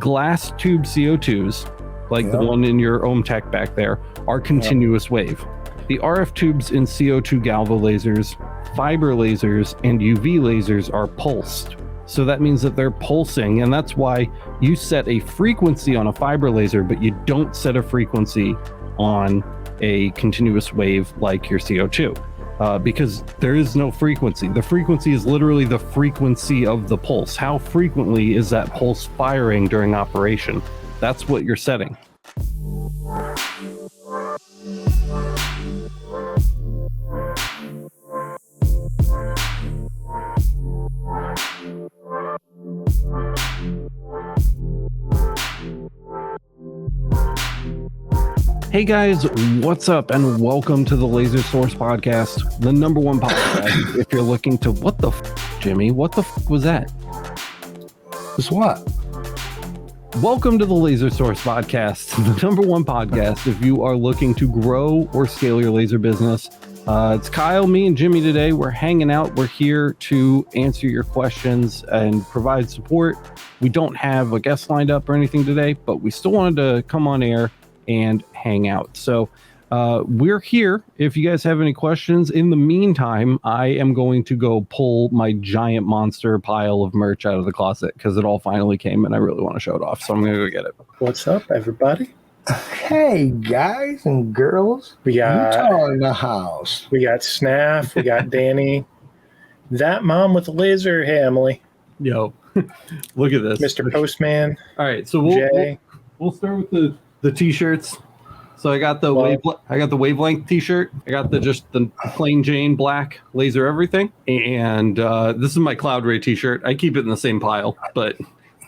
glass tube CO2s, like the one in your ohm tech back there, are continuous wave. The RF tubes in CO2 galvo lasers, fiber lasers, and UV lasers are pulsed. So that means that they're pulsing, and that's why you set a frequency on a fiber laser, but you don't set a frequency on a continuous wave like your CO2, because there is no frequency. The frequency is literally the frequency of the pulse. How frequently is that pulse firing during operation? That's what you're setting. Hey guys, what's up, and welcome to the Laser Source Podcast, the number one podcast. If you're looking to, what the Jimmy? What the was that? Was what? Welcome to the Laser Source Podcast, the number one podcast if you are looking to grow or scale your laser business. It's Kyle, me, and Jimmy today. We're hanging out. We're here to answer your questions and provide support. We don't have a guest lined up or anything today, but we still wanted to come on air and hang out. So we're here. If you guys have any questions, in the meantime, I am going to go pull my giant monster pile of merch out of the closet because it all finally came and I really want to show it off. So I'm going to go get it. What's up, everybody? Hey, guys and girls. We got Utah in the house. We got Snaff. We got Danny. That mom with the laser, hey, Emily. Yo, look at this. Mr. Postman. All right, so we'll start with the t-shirts. So I got the wavelength t-shirt. I got the plain Jane black Laser Everything, and this is my Cloud Ray t-shirt. I keep it in the same pile, but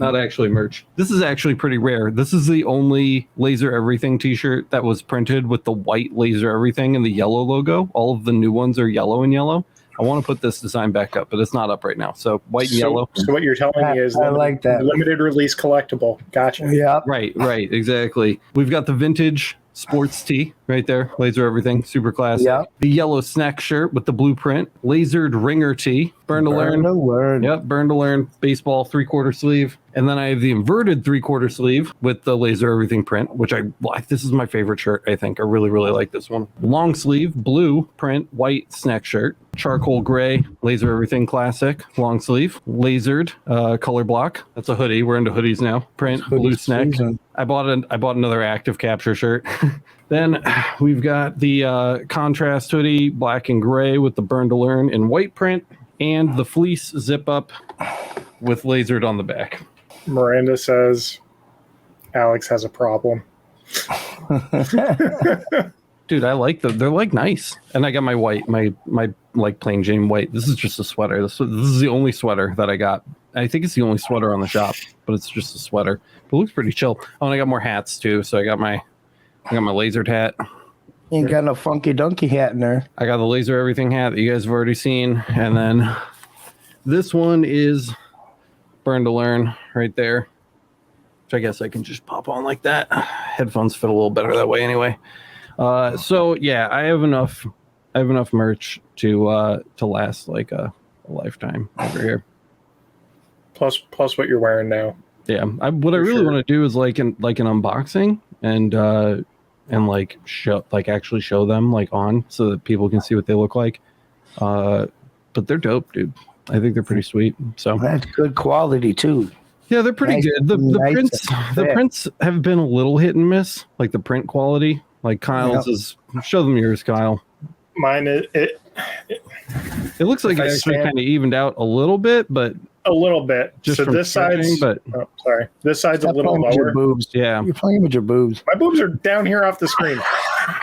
not actually merch. This is actually pretty rare. This is the only Laser Everything t-shirt that was printed with the white Laser Everything and the yellow logo. All of the new ones are yellow and yellow. I want to put this design back up, but it's not up right now. So white and yellow. So what you're telling me is I like that. Limited release collectible. Gotcha. Yeah. Right, exactly. We've got the vintage sports tee right there. Laser Everything, super classic. Yeah. The yellow snack shirt with the blueprint. Lasered ringer tee. Burn to learn. Yep, burn to learn. Baseball 3/4 sleeve. And then I have the inverted 3/4 sleeve with the Laser Everything print, which this is my favorite shirt, I think. I really, really like this one. Long sleeve, blue print, white snack shirt. Charcoal gray, Laser Everything classic, long sleeve. Lasered color block. That's a hoodie. We're into hoodies now. Print, blue snack. I bought another active capture shirt. Then we've got the contrast hoodie, black and gray with the burn to learn in white print, and the fleece zip up with lasered on the back. Miranda says Alex has a problem. Dude, I like them. They're like nice. And I got my white, my like plain Jane white. This is just a sweater. This is the only sweater that I got. I think it's the only sweater on the shop, but it's just a sweater. But it looks pretty chill. Oh, and I got more hats too. So I got my lasered hat. You ain't got no funky donkey hat in there. I got the Laser Everything hat that you guys have already seen. And then this one is Burn to Learn right there, which I guess I can just pop on like that. Headphones fit a little better that way anyway. So yeah, I have enough merch to last like a lifetime over here. Plus what you're wearing now. Yeah, what I really want to do is like an unboxing and actually show them like on so that people can see what they look like. But they're dope, dude. I think they're pretty sweet. So that's good quality too. Yeah, they're pretty good. The prints have been a little hit and miss, like the print quality. Like Kyle's is. Show them yours, Kyle. Mine is it looks like it actually kind of evened out a little bit, but a little bit. Just so this side's, this side's a little lower. Your boobs. Yeah, you're playing with your boobs. My boobs are down here off the screen.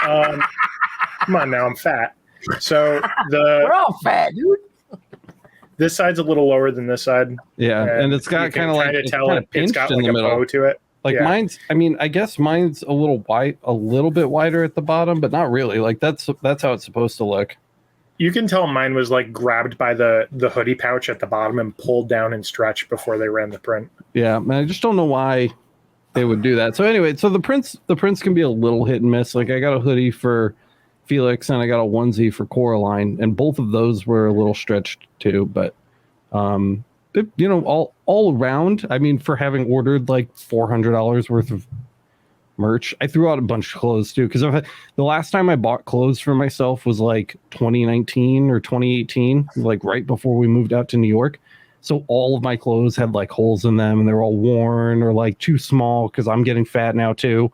Come on now, I'm fat. So we're all fat, dude. This side's a little lower than this side. Yeah, and it's got kind of like it's got like a bow to it. Like mine's, I mean, I guess mine's a little bit wider at the bottom, but not really. Like that's how it's supposed to look. You can tell mine was like grabbed by the hoodie pouch at the bottom and pulled down and stretched before they ran the print. Yeah, man, I just don't know why they would do that. So anyway, so the prints can be a little hit and miss. Like I got a hoodie for Felix and I got a onesie for Coraline, and both of those were a little stretched too. But all around. I mean, for having ordered like $400 worth of merch, I threw out a bunch of clothes too, because the last time I bought clothes for myself was like 2019 or 2018, like right before we moved out to New York. So all of my clothes had like holes in them and they're all worn or like too small because I'm getting fat now too.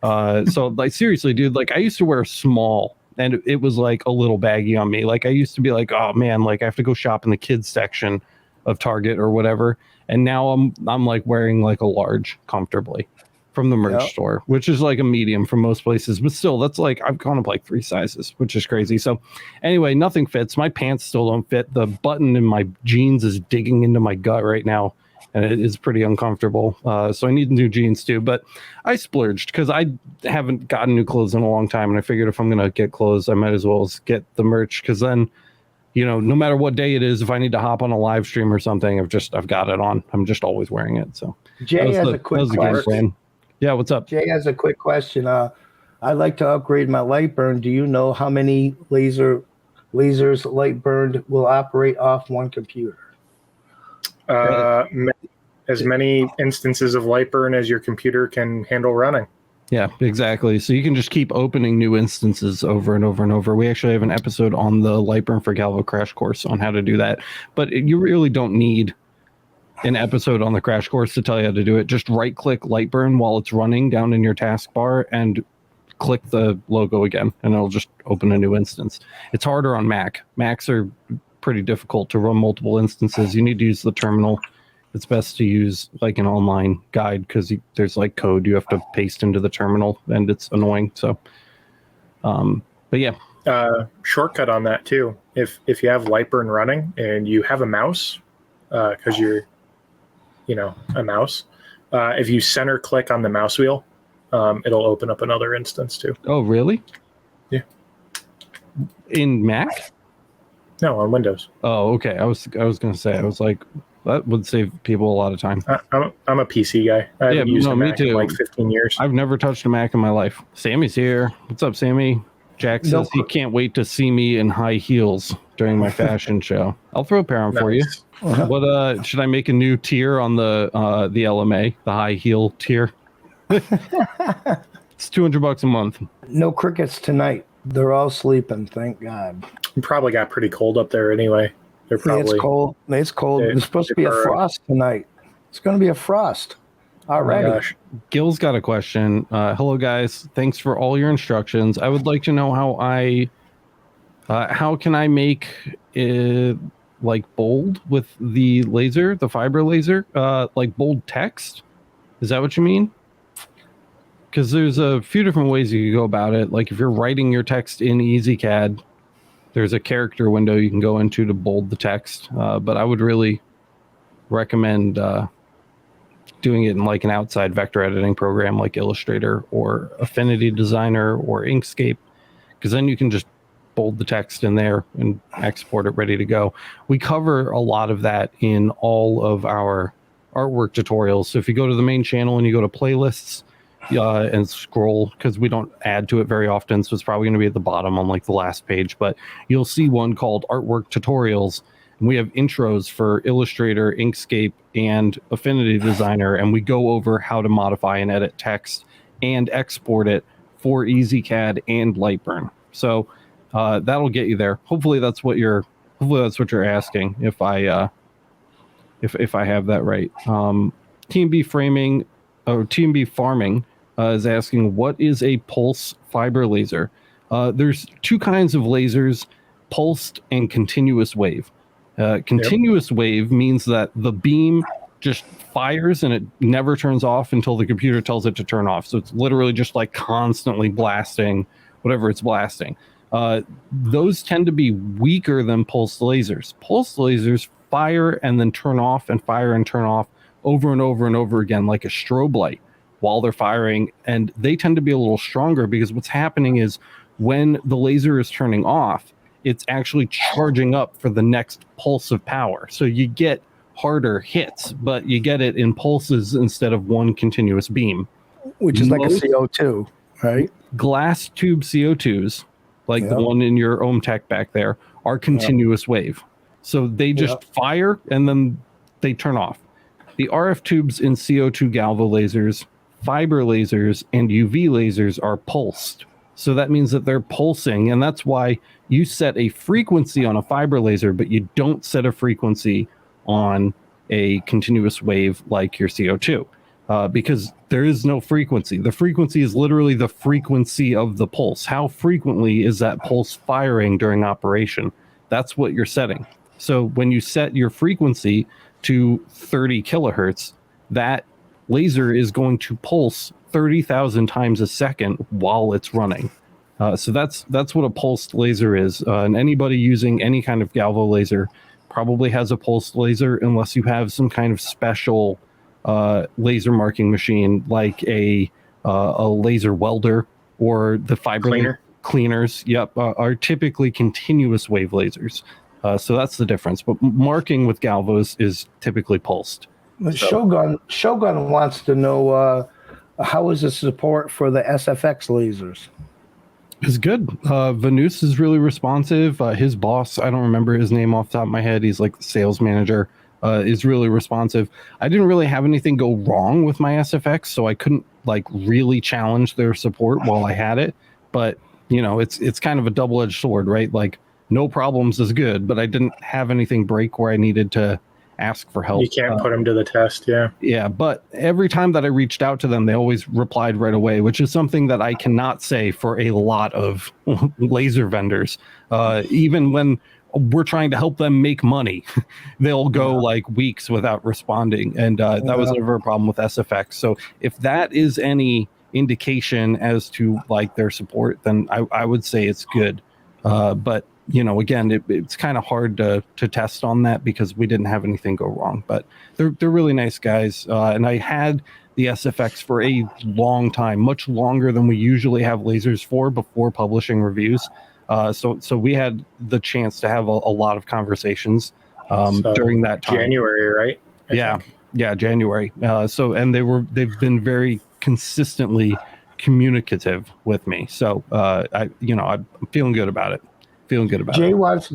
So like seriously, dude, like I used to wear small and it was like a little baggy on me. Like I used to be like, oh man, like I have to go shop in the kids section of Target or whatever. And now I'm like wearing like a large comfortably from the merch store, which is like a medium from most places, but still that's like I've gone up like 3 sizes, which is crazy. So anyway, nothing fits. My pants still don't fit. The button in my jeans is digging into my gut right now and it is pretty uncomfortable. So I need new jeans too, but I splurged because I haven't gotten new clothes in a long time. And I figured if I'm going to get clothes, I might as well get the merch. Cause then, no matter what day it is, if I need to hop on a live stream or something, I've got it on. I'm just always wearing it. So Jay has a quick question. Yeah, what's up? Jay has a quick question. I'd like to upgrade my light burn. Do you know how many lasers light burned will operate off one computer? As many instances of light burn as your computer can handle running. Yeah, exactly. So you can just keep opening new instances over and over and over. We actually have an episode on the light burn for Galvo crash course on how to do that. But you really don't need an episode on the crash course to tell you how to do it. Just right click light burn while it's running down in your taskbar and click the logo again and it'll just open a new instance. It's harder on Mac. Macs are pretty difficult to run multiple instances. You need to use the terminal. It's best to use like an online guide because there's like code you have to paste into the terminal and it's annoying. So but yeah, shortcut on that too. If you have light burn running and you have a mouse, because you're a mouse, if you center click on the mouse wheel, it'll open up another instance too. Oh really? Yeah. In Mac? No, on Windows. Oh, okay. I was gonna say, I was like, that would save people a lot of time. I'm a PC guy. I haven't used a Mac in like 15 years. I've never touched a Mac in my life. Sammy's here. What's up, Sammy? Jack says he can't wait to see me in high heels during my fashion show. I'll throw a pair on for you. Uh-huh. What should I make a new tier on the LMA, the high heel tier? It's $200 a month. No crickets tonight. They're all sleeping, thank God. It probably got pretty cold up there anyway. They're probably it's cold. It's cold. There's supposed to be a frost tonight. It's going to be a frost already. Oh my gosh. Gil's got a question. Hello guys. Thanks for all your instructions. I would like to know how can I make it like bold with the laser, the fiber laser, like bold text? Is that what you mean? Because there's a few different ways you can go about it. Like if you're writing your text in EasyCAD, there's a character window you can go into to bold the text. But I would really recommend doing it in like an outside vector editing program like Illustrator or Affinity Designer or Inkscape, because then you can just bold the text in there and export it ready to go. We cover a lot of that in all of our artwork tutorials. So if you go to the main channel and you go to playlists, and scroll, because we don't add to it very often, so it's probably going to be at the bottom on like the last page, but you'll see one called Artwork Tutorials, and we have intros for Illustrator, Inkscape, and Affinity Designer, and we go over how to modify and edit text and export it for EasyCAD and Lightburn. So that'll get you there. Hopefully that's what you're asking, if I have that right. TMB Framing or TMB Farming is asking, what is a pulse fiber laser? There's two kinds of lasers, pulsed and continuous wave. Continuous wave means that the beam just fires and it never turns off until the computer tells it to turn off. So it's literally just like constantly blasting whatever it's blasting. Those tend to be weaker than pulsed lasers. Pulsed lasers fire and then turn off and fire and turn off over and over and over again, like a strobe light while they're firing. And they tend to be a little stronger because what's happening is when the laser is turning off, it's actually charging up for the next pulse of power. So you get harder hits, but you get it in pulses instead of one continuous beam. Which is like a CO2, right? Glass tube CO2s, like the one in your ohm tech back there, are continuous wave. So they just fire and then they turn off. The RF tubes in CO2 galvo lasers, fiber lasers, and UV lasers are pulsed. So that means that they're pulsing, and that's why you set a frequency on a fiber laser, but you don't set a frequency on a continuous wave like your CO2, because there is no frequency. The frequency is literally the frequency of the pulse. How frequently is that pulse firing during operation? That's what you're setting. So when you set your frequency to 30 kilohertz, that laser is going to pulse 30,000 times a second while it's running. So that's what a pulsed laser is. And anybody using any kind of galvo laser probably has a pulsed laser, unless you have some kind of special laser marking machine like a laser welder, or the fiber cleaners. Yep, are typically continuous wave lasers. So that's the difference. But marking with galvos is typically pulsed. Shogun wants to know how is the support for the SFX lasers? It's good. Vanus is really responsive. His boss, I don't remember his name off the top of my head. He's like the sales manager. Is really responsive. I didn't really have anything go wrong with my SFX, so I couldn't like really challenge their support while I had it. But you know, it's kind of a double-edged sword, right? Like no problems is good, but I didn't have anything break where I needed to ask for help. You can't put them to the test, yeah. Yeah, but every time that I reached out to them, they always replied right away, which is something that I cannot say for a lot of laser vendors. Even when we're trying to help them make money, they'll go like weeks without responding. And that was never a problem with SFX. So if that is any indication as to like their support, then I would say it's good. But you know, again, it's kind of hard to test on that because we didn't have anything go wrong. But they're really nice guys. And I had the SFX for a long time, much longer than we usually have lasers for before publishing reviews. So we had the chance to have a lot of conversations during that time. January, right? I think. January. And they've been very consistently communicative with me. So I'm feeling good about it.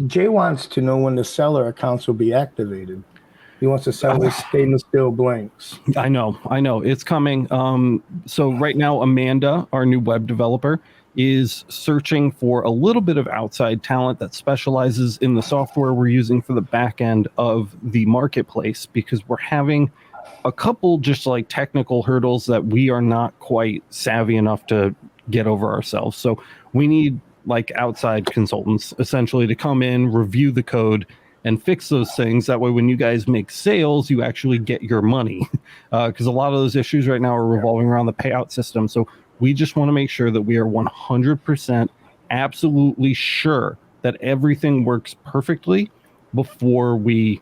Jay wants to know when the seller accounts will be activated. He wants to sell his stainless steel blanks. I know. It's coming. So right now, Amanda, our new web developer, is searching for a little bit of outside talent that specializes in the software we're using for the back end of the marketplace, because we're having a couple just like technical hurdles that we are not quite savvy enough to get over ourselves. So we need like outside consultants essentially to come in, review the code, and fix those things. That way, when you guys make sales, you actually get your money. Because a lot of those issues right now are revolving around the payout system. So we just want to make sure that we are 100% absolutely sure that everything works perfectly before we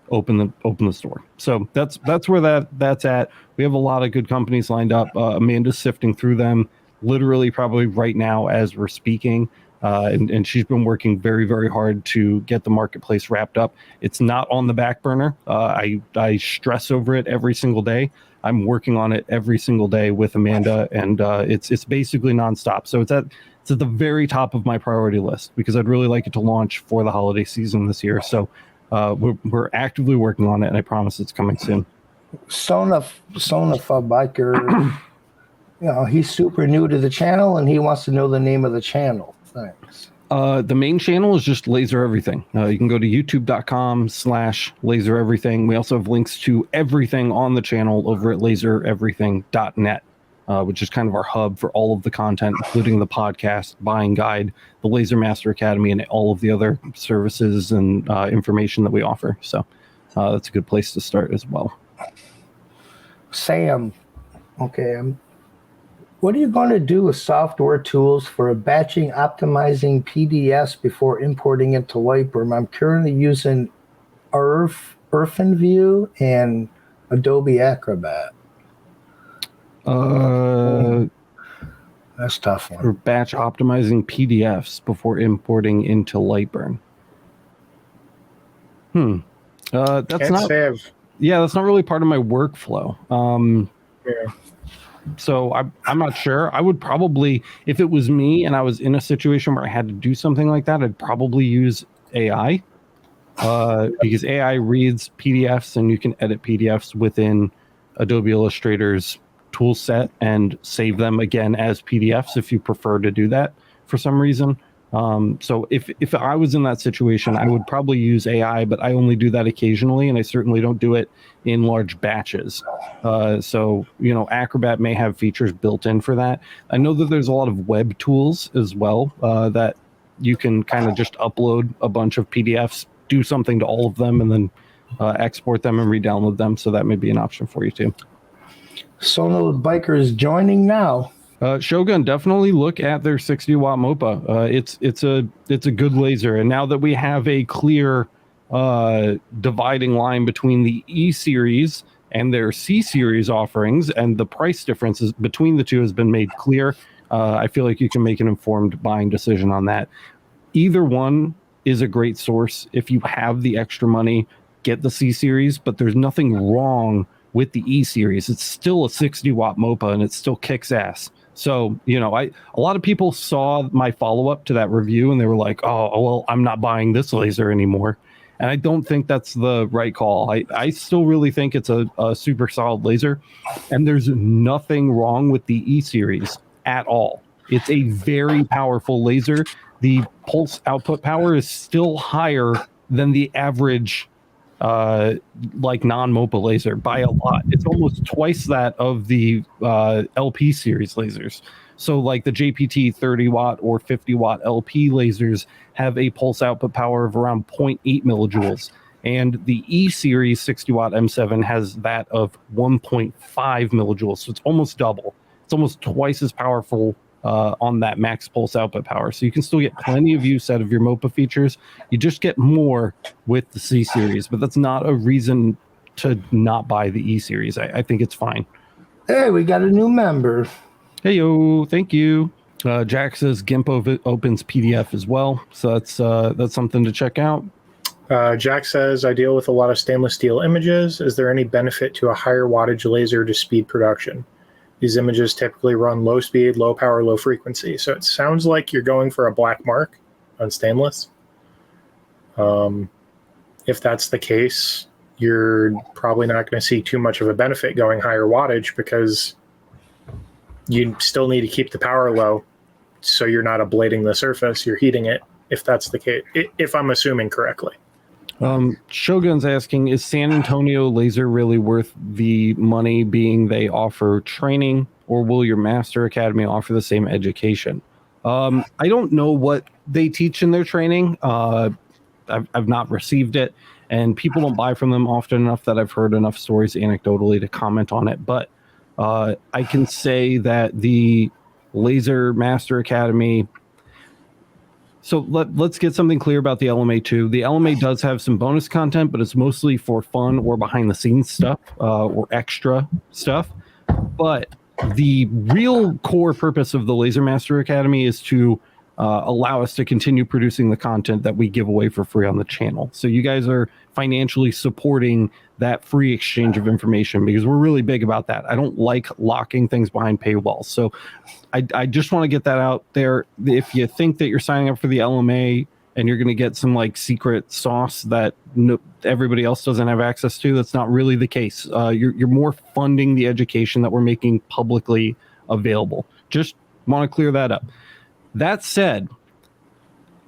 open the store. So that's where that's at. We have a lot of good companies lined up. Amanda's sifting through them literally probably right now as we're speaking. And she's been working very, very hard to get the marketplace wrapped up. It's not on the back burner. I stress over it every single day. I'm working on it every single day with Amanda, and it's basically nonstop. So it's at the very top of my priority list because I'd really like it to launch for the holiday season this year. So we're actively working on it, and I promise it's coming soon. Sona Biker, he's super new to the channel, and he wants to know the name of the channel. Thanks. The main channel is just Laser Everything. You can go to youtube.com/Laser Everything. We also have links to everything on the channel over at lasereverything.net, which is kind of our hub for all of the content, including the podcast, buying guide, the Laser Master Academy, and all of the other services and information that we offer. So that's a good place to start as well. Sam, okay, what are you going to do with software tools for batching, optimizing PDFs before importing it to Lightroom? I'm currently using View and Adobe Acrobat. That's a tough one. For batch optimizing PDFs before importing into Lightburn. That's not really part of my workflow. So I'm not sure. I would probably, if it was me and I was in a situation where I had to do something like that, I'd probably use AI. because AI reads PDFs and you can edit PDFs within Adobe Illustrator's tool set and save them again as PDFs if you prefer to do that for some reason. So if I was in that situation, I would probably use AI, but I only do that occasionally, and I certainly don't do it in large batches. So, Acrobat may have features built in for that. I know that there's a lot of web tools as well that you can kind of just upload a bunch of PDFs, do something to all of them, and then export them and re-download them. So that may be an option for you too. Sono Biker is joining now. Shogun, definitely look at their 60-watt MOPA. It's a good laser, and now that we have a clear dividing line between the E series and their C series offerings, and the price differences between the two has been made clear, I feel like you can make an informed buying decision on that. Either one is a great source. If you have the extra money, get the C series, but there's nothing wrong with the E series. It's still a 60-watt MOPA, and it still kicks ass. So, a lot of people saw my follow-up to that review and they were like, oh, well, I'm not buying this laser anymore. And I don't think that's the right call. I still really think it's a super solid laser, and there's nothing wrong with the E series at all. It's a very powerful laser. The pulse output power is still higher than the average non-MOPA laser by a lot. It's almost twice that of the LP series lasers. So like the JPT 30-watt or 50-watt LP lasers have a pulse output power of around 0.8 millijoules. And the E series 60-watt M7 has that of 1.5 millijoules. So it's almost double. It's almost twice as powerful on that max pulse output power. So you can still get plenty of use out of your MOPA features. You just get more with the C series, but that's not a reason to not buy the E series. I think it's fine. Hey, we got a new member. Hey, yo, thank you. Jack says GIMP opens PDF as well. So that's something to check out. Jack says, I deal with a lot of stainless steel images. Is there any benefit to a higher wattage laser to speed production? These images typically run low speed, low power, low frequency. So it sounds like you're going for a black mark on stainless. If that's the case, you're probably not going to see too much of a benefit going higher wattage, because you still need to keep the power low so you're not ablating the surface, you're heating it, if that's the case, if I'm assuming correctly. Shogun's asking, is San Antonio laser really worth the money, being they offer training, or will your Master Academy offer the same education? I don't know what they teach in their training. I've not received it, and people don't buy from them often enough that I've heard enough stories anecdotally to comment on it. But I can say that the Laser Master Academy. So let's get something clear about the LMA2. The LMA does have some bonus content, but it's mostly for fun or behind the scenes stuff or extra stuff. But the real core purpose of the Laser Master Academy is to allow us to continue producing the content that we give away for free on the channel. So you guys are financially supporting that free exchange of information, because we're really big about that. I don't like locking things behind paywalls. So I just want to get that out there. If you think that you're signing up for the LMA and you're going to get some like secret sauce that everybody else doesn't have access to, that's not really the case. You're more funding the education that we're making publicly available. Just want to clear that up. That said,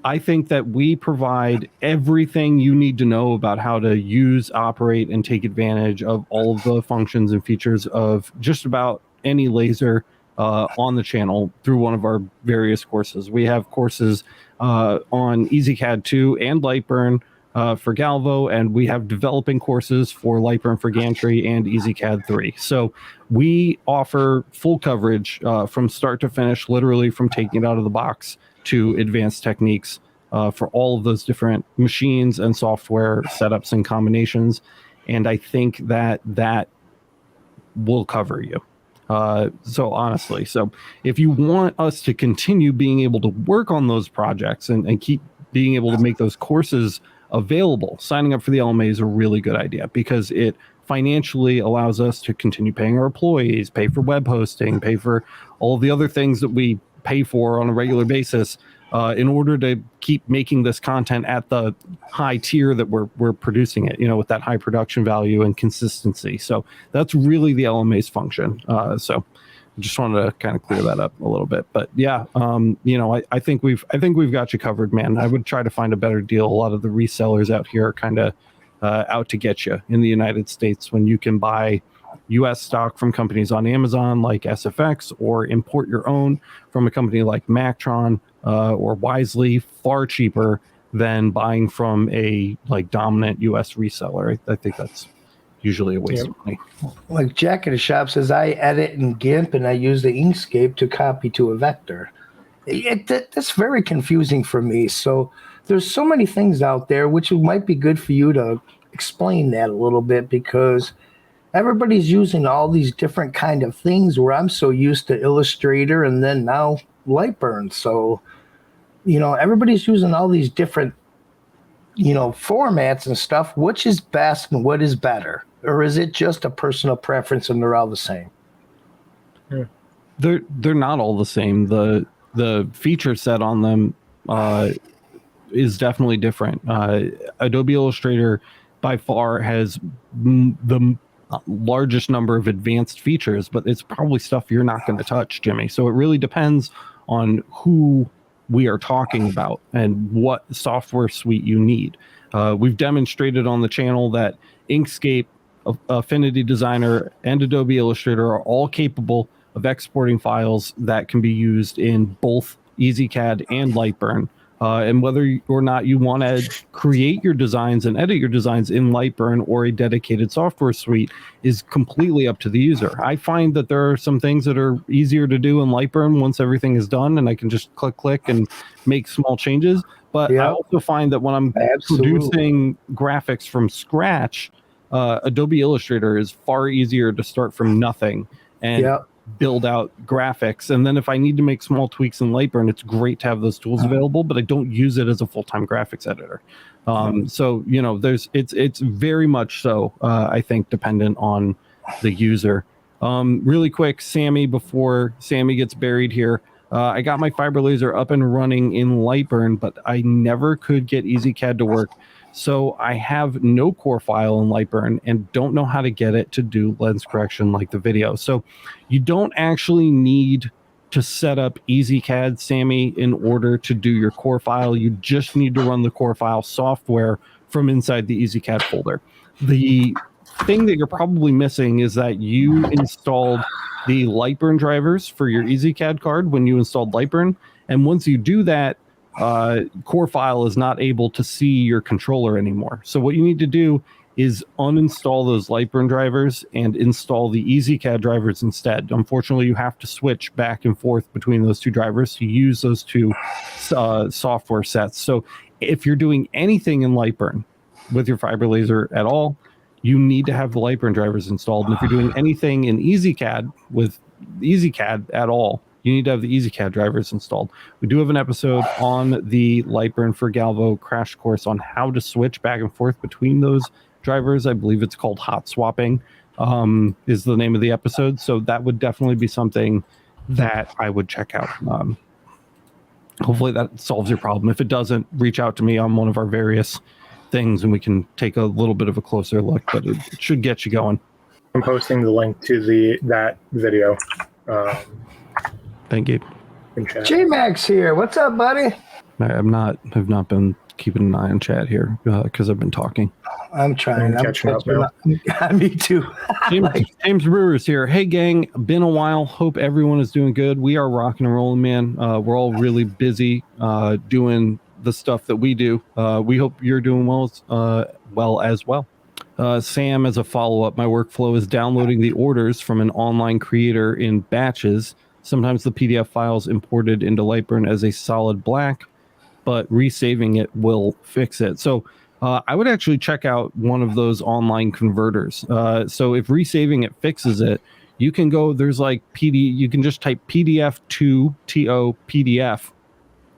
I think that we provide everything you need to know about how to use, operate, and take advantage of all of the functions and features of just about any laser on the channel through one of our various courses. We have courses on EasyCAD 2 and Lightburn for Galvo, and we have developing courses for Lightburn for Gantry and EasyCAD 3. So we offer full coverage from start to finish, literally from taking it out of the box to advanced techniques for all of those different machines and software setups and combinations. And I think that will cover you. So honestly, so if you want us to continue being able to work on those projects and keep being able to make those courses available, signing up for the LMA is a really good idea, because it financially allows us to continue paying our employees, pay for web hosting, pay for all the other things that we pay for on a regular basis. in order to keep making this content at the high tier that we're producing it, with that high production value and consistency. So that's really the LMA's function. So I just wanted to kind of clear that up a little bit. But yeah, I think we've got you covered, man. I would try to find a better deal. A lot of the resellers out here are kind of out to get you in the United States when you can buy U.S. stock from companies on Amazon like SFX, or import your own from a company like Mactron or Wisely, far cheaper than buying from a dominant U.S. reseller. I think that's usually a waste of money. Like Jack at the Shop says, I edit in GIMP and I use the Inkscape to copy to a vector. That's very confusing for me. So there's so many things out there, which might be good for you to explain that a little bit, because everybody's using all these different kind of things, where I'm so used to Illustrator and then now Lightburn. So, everybody's using all these different, formats and stuff. Which is best and what is better? Or is it just a personal preference and they're all the same? They're not all the same. The feature set on them is definitely different. Adobe Illustrator by far has the largest number of advanced features, but it's probably stuff you're not going to touch, Jimmy. So it really depends on who we are talking about and what software suite you need. We've demonstrated on the channel that Inkscape, Affinity Designer, and Adobe Illustrator are all capable of exporting files that can be used in both EasyCAD and Lightburn. And whether or not you want to create your designs and edit your designs in Lightburn or a dedicated software suite is completely up to the user. I find that there are some things that are easier to do in Lightburn once everything is done, and I can just click and make small changes. But I also find that when I'm producing graphics from scratch, Adobe Illustrator is far easier to start from nothing and build out graphics. And then if I need to make small tweaks in Lightburn, it's great to have those tools available, but I don't use it as a full-time graphics editor. So, it's very much so, I think, dependent on the user. Really quick, Sammy, before Sammy gets buried here, I got my fiber laser up and running in Lightburn, but I never could get EasyCAD to work. So I have no core file in Lightburn and don't know how to get it to do lens correction like the video. So you don't actually need to set up EasyCAD, Sammy, in order to do your core file. You just need to run the core file software from inside the EasyCAD folder. The thing that you're probably missing is that you installed the Lightburn drivers for your EasyCAD card when you installed Lightburn. And once you do that, core file is not able to see your controller anymore. So what you need to do is uninstall those Lightburn drivers and install the EasyCAD drivers instead. Unfortunately, you have to switch back and forth between those two drivers to use those two software sets. So if you're doing anything in Lightburn with your fiber laser at all, you need to have the Lightburn drivers installed. And if you're doing anything in EasyCAD with EasyCAD at all, you need to have the EasyCAD drivers installed. We do have an episode on the Lightburn for Galvo crash course on how to switch back and forth between those drivers. I believe it's called hot swapping, is the name of the episode. So that would definitely be something that I would check out. Hopefully that solves your problem. If it doesn't, reach out to me on one of our various things and we can take a little bit of a closer look, but it should get you going. I'm posting the link to that video. Thank you. J-Max here. What's up, buddy? I've not been keeping an eye on chat here because I've been talking. I'm trying. I'm catching up now. Me too. James Brewer's here. Hey, gang. Been a while. Hope everyone is doing good. We are rocking and rolling, man. We're all really busy doing the stuff that we do. We hope you're doing well as well. Sam, as a follow-up, my workflow is downloading the orders from an online creator in batches. Sometimes the PDF files imported into Lightburn as a solid black, but resaving it will fix it. So I would actually check out one of those online converters. So if resaving it fixes it, you can go, there's like you can just type PDF to TO PDF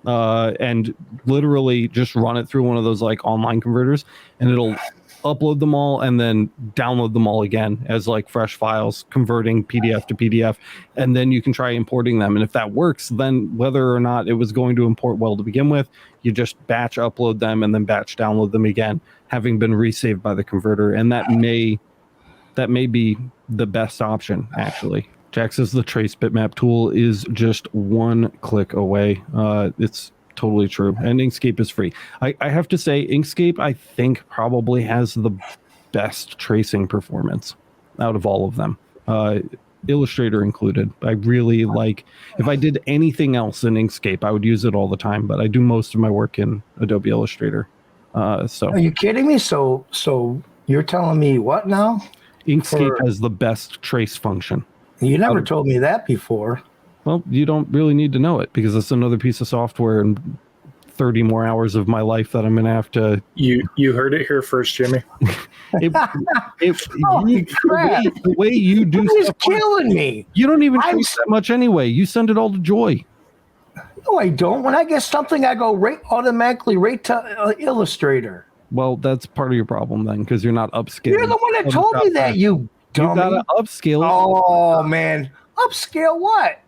and literally just run it through one of those like online converters, and it'll upload them all and then download them all again as like fresh files, converting PDF to PDF, and then you can try importing them. And if that works, then whether or not it was going to import well to begin with, you just batch upload them and then batch download them again, having been resaved by the converter. And that may be the best option, actually. Jack says the trace bitmap tool is just one click away. It's totally true. And Inkscape is free. I have to say, Inkscape, I think, probably has the best tracing performance out of all of them. Illustrator included. I really like, if I did anything else in Inkscape, I would use it all the time, but I do most of my work in Adobe Illustrator. So are you kidding me? So you're telling me what now? Inkscape has the best trace function. You never told me that before. Well, you don't really need to know it because it's another piece of software and 30 more hours of my life that I'm going to have to. You heard it here first, Jimmy. Holy crap. The way you do He's stuff, killing me. you don't even trace that much anyway. You send it all to Joy. No, I don't. When I get something, I go automatically right to Illustrator. Well, that's part of your problem then because you're not upscaling. You're the one that told me that, you dummy. You gotta upscale. Oh, man. Upscale what?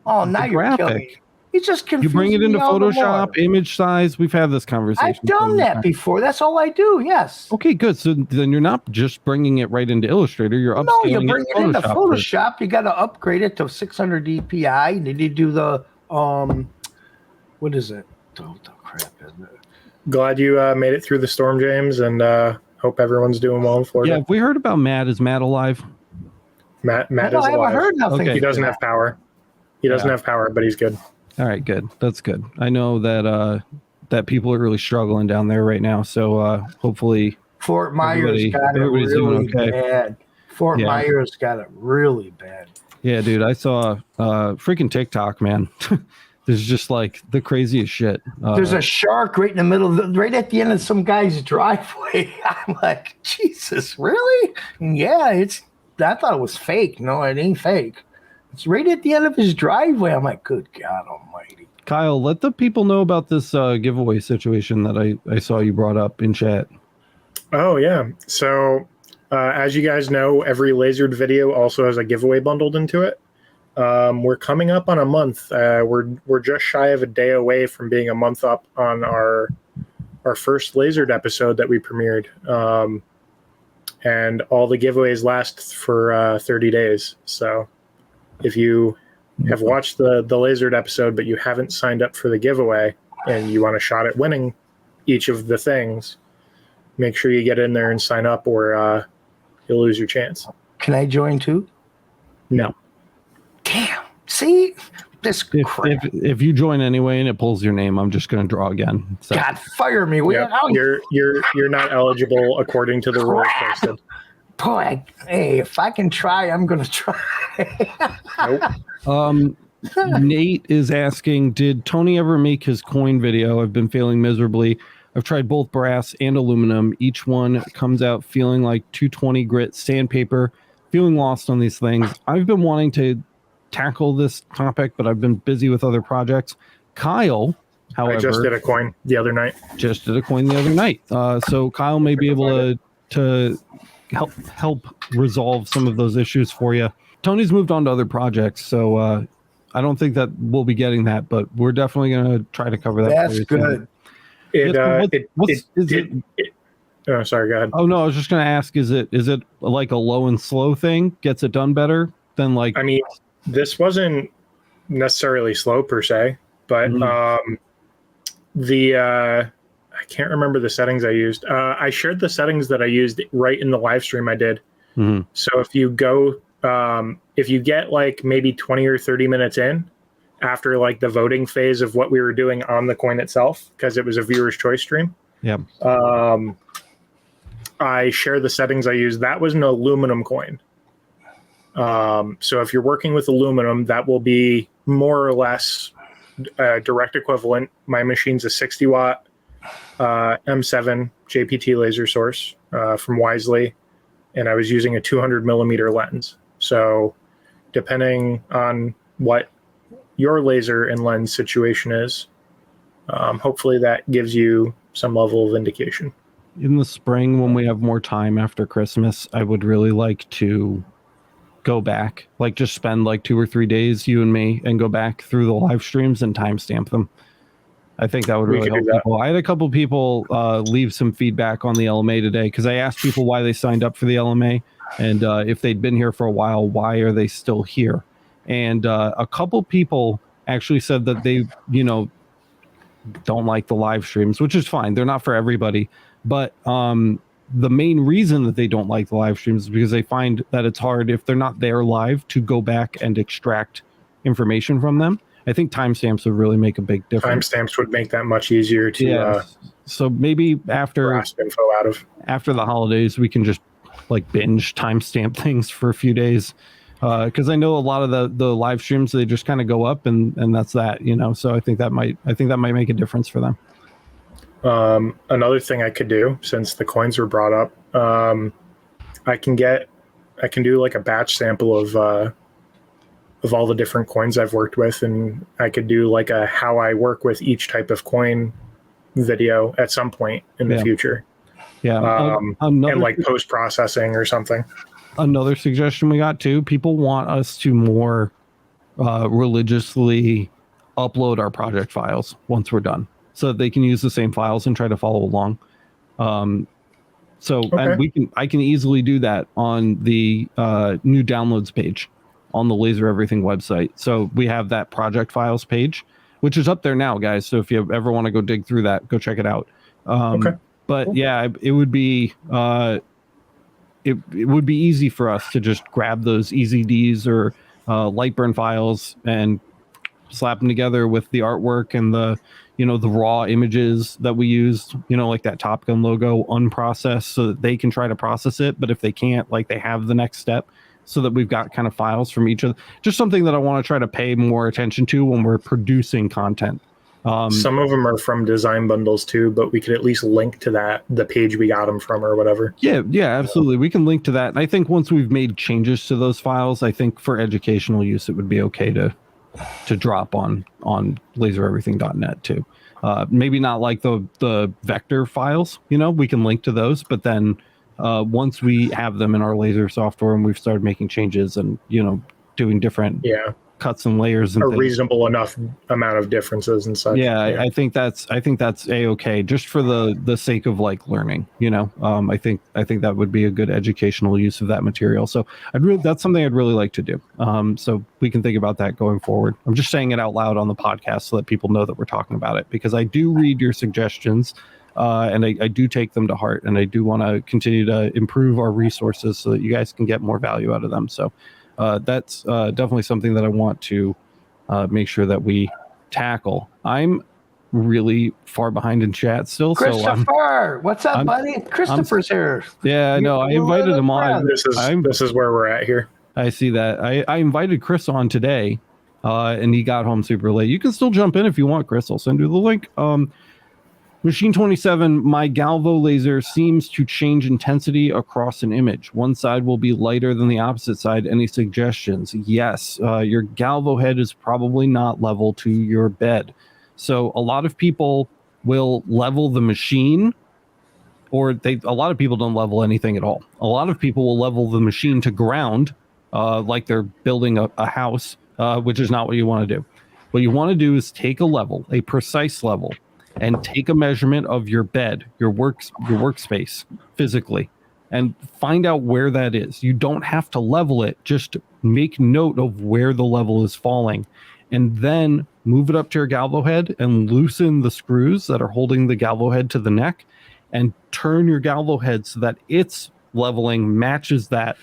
Oh, now you're killing me. You just confused me. You bring it into all the Photoshop, more. image size. We've had this conversation. I've done that before. That's all I do, yes. Okay, good. So then you're not just bringing it right into Illustrator. You're upscaling No, you bring it into first. Photoshop. You got to upgrade it to 600 DPI. And then you do the, what is it? Oh, the crap, isn't it? Glad you made it through the storm, James, and hope everyone's doing well in Florida. Yeah, have we heard about Matt? Is Matt alive? Matt No, is I haven't alive. heard nothing. Okay. He doesn't have power. He doesn't have power, but he's good. All right, good. That's good. I know that that people are really struggling down there right now. So hopefully Fort Myers got it everybody's doing really okay. bad. Fort Myers got it really bad. Yeah, dude. I saw freaking TikTok, man. There's just like the craziest shit. There's a shark right in the middle, right at the end of some guy's driveway. I'm like, Jesus, really? And yeah, I thought it was fake. No, it ain't fake. It's right at the end of his driveway. I'm like, good God almighty. Kyle, let the people know about this giveaway situation that I saw you brought up in chat. Oh, yeah. So as you guys know, every lasered video also has a giveaway bundled into it. We're coming up on a month. We're just shy of a day away from being a month up on our first lasered episode that we premiered. And all the giveaways last for 30 days. So if you have watched the lasered episode, but you haven't signed up for the giveaway and you want a shot at winning each of the things, make sure you get in there and sign up or you'll lose your chance. Can I join too? No. Damn. See? This crap. If you join anyway and it pulls your name, I'm just going to draw again. So. God, fire me. Yep. You're not eligible according to the rules posted. Boy, hey, if I can try, I'm going to try. Nope. Nate is asking, did Tony ever make his coin video? I've been failing miserably. I've tried both brass and aluminum. Each one comes out feeling like 220 grit sandpaper, feeling lost on these things. I've been wanting to tackle this topic, but I've been busy with other projects. Kyle, however, I just did a coin the other night. So Kyle may be able to help resolve some of those issues for you. Tony's moved on to other projects, so I don't think that we'll be getting that, but we're definitely going to try to cover that. That's good. Oh, sorry, go ahead. Oh no, I was just going to ask: is it like a low and slow thing? Gets it done better than like? I mean, this wasn't necessarily slow per se, but I can't remember the settings I used. I shared the settings that I used right in the live stream I did. Mm-hmm. So if you go, if you get like maybe 20 or 30 minutes in after like the voting phase of what we were doing on the coin itself, because it was a viewer's choice stream. Yeah. I share the settings I used. That was an aluminum coin. So if you're working with aluminum, that will be more or less direct equivalent. My machine's a 60 watt M7 JPT laser source from Wisely, and I was using a 200 millimeter lens. So depending on what your laser and lens situation is, hopefully that gives you some level of indication. in the spring when we have more time after Christmas, I would really like to go back, like just spend like 2 or 3 days, you and me, and go back through the live streams and timestamp them. I think that would really help people. I had a couple people leave some feedback on the LMA today because I asked people why they signed up for the LMA and if they'd been here for a while, why are they still here? And a couple people actually said that they, don't like the live streams, which is fine. They're not for everybody. But the main reason that they don't like the live streams is because they find that it's hard if they're not there live to go back and extract information from them. I think timestamps would really make a big difference. Timestamps would make that much easier to so maybe after grasp info out of. After the holidays, we can just like binge timestamp things for a few days. Because I know a lot of the live streams, they just kind of go up and that's that, So I think that might make a difference for them. Another thing I could do, since the coins were brought up, I can do like a batch sample of all the different coins I've worked with, and I could do like a how I work with each type of coin video at some point in the future. Yeah, and like post processing or something. Another suggestion we got too, people want us to more religiously upload our project files once we're done so that they can use the same files and try to follow along. And I can easily do that on the new downloads page on the Laser Everything website. So we have that project files page, which is up there now, guys. So if you ever want to go dig through that, go check it out. But yeah, it would be it would be easy for us to just grab those EZDs or Lightburn files and slap them together with the artwork and the raw images that we used, like that Top Gun logo unprocessed so that they can try to process it. But if they can't, like they have the next step so that we've got kind of files from each of just something that I want to try to pay more attention to when we're producing content. Some of them are from design bundles too, but we could at least link to the page we got them from or whatever. Yeah, absolutely. We can link to that. And I think once we've made changes to those files, I think for educational use, it would be okay to drop on lasereverything.net too. Maybe not like the vector files, we can link to those, but then once we have them in our laser software and we've started making changes and, doing different cuts and layers and reasonable enough amount of differences and such. I think that's a-okay just for the sake of like learning, I think that would be a good educational use of that material. So that's something I'd really like to do. So we can think about that going forward. I'm just saying it out loud on the podcast so that people know that we're talking about it, because I do read your suggestions and I do take them to heart, and I do want to continue to improve our resources so that you guys can get more value out of them. So that's definitely something that I want to make sure that we tackle. I'm really far behind in chat still. Christopher, what's up, buddy? Christopher's here. Yeah, I know. I invited him on. This is where we're at here. I see that. I invited Chris on today, and he got home super late. You can still jump in if you want, Chris. I'll send you the link. Machine 27, my Galvo laser seems to change intensity across an image. One side will be lighter than the opposite side. Any suggestions? Yes, your Galvo head is probably not level to your bed. So a lot of people will level the machine, or a lot of people don't level anything at all. A lot of people will level the machine to ground, like they're building a house, which is not what you want to do. What you want to do is take a precise level, and take a measurement of your bed, your workspace physically, and find out where that is. You don't have to level it, just make note of where the level is falling, and then move it up to your Galvo head and loosen the screws that are holding the Galvo head to the neck, and turn your Galvo head so that its leveling matches that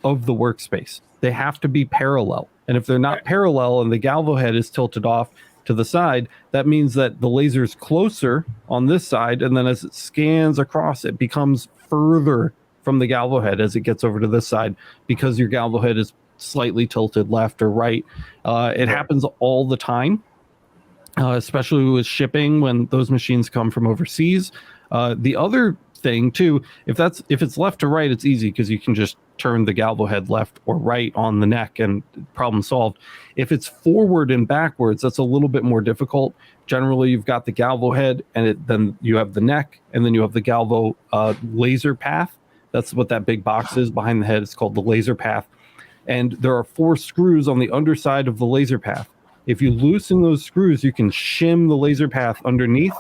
of the workspace. They have to be parallel. And if they're not parallel and the Galvo head is tilted off to the side, that means that the laser is closer on this side, and then as it scans across, it becomes further from the Galvo head as it gets over to this side, because your Galvo head is slightly tilted left or right. It happens all the time, especially with shipping when those machines come from overseas. The other thing too. If it's left to right, it's easy because you can just turn the galvo head left or right on the neck and problem solved. If it's forward and backwards, that's a little bit more difficult. Generally, you've got the galvo head, and then you have the neck, and then you have the galvo laser path. That's what that big box is behind the head. It's called the laser path. And there are 4 screws on the underside of the laser path. If you loosen those screws, you can shim the laser path underneath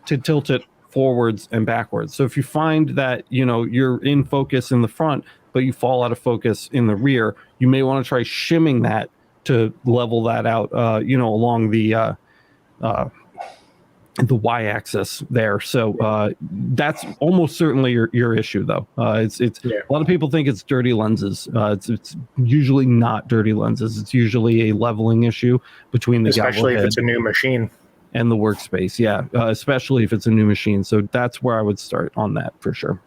to tilt it forwards and backwards. So if you find that, you're in focus in the front, but you fall out of focus in the rear, you may want to try shimming that to level that out, along the y-axis there. So that's almost certainly your issue, though. It's a lot of people think it's dirty lenses. It's usually not dirty lenses. It's usually a leveling issue between the especially galvo if head it's a new machine and the workspace. Yeah, especially if it's a new machine. So that's where I would start on that for sure.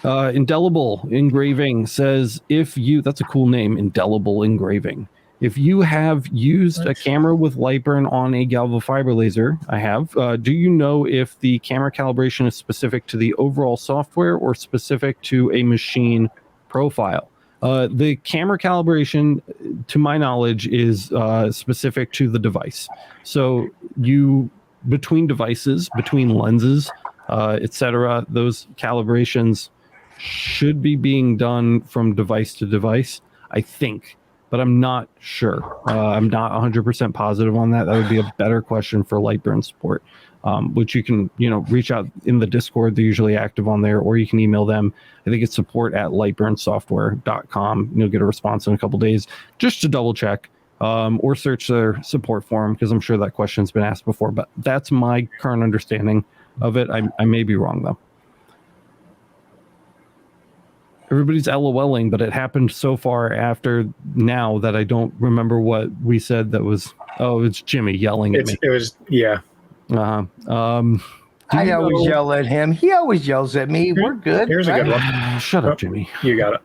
Indelible Engraving says, that's a cool name, Indelible Engraving. If you have used a camera with light burn on a galvo fiber laser, I have, do you know if the camera calibration is specific to the overall software or specific to a machine profile? The camera calibration, to my knowledge, is specific to the device. So between devices, between lenses, etc., those calibrations should be being done from device to device, I think. But I'm not sure. I'm not 100% positive on that. That would be a better question for Lightburn support, which you can, reach out in the Discord. They're usually active on there, or you can email them. I think it's support@lightburnsoftware.com. You'll get a response in a couple days just to double check, or search their support forum because I'm sure that question's been asked before. But that's my current understanding of it. I may be wrong, though. Everybody's LOLing, but it happened so far after now that I don't remember what we said. That was, it's Jimmy yelling at me. It was, yeah. I always yell at him. He always yells at me. We're good. Here's a good one. Shut up, Jimmy. You got it.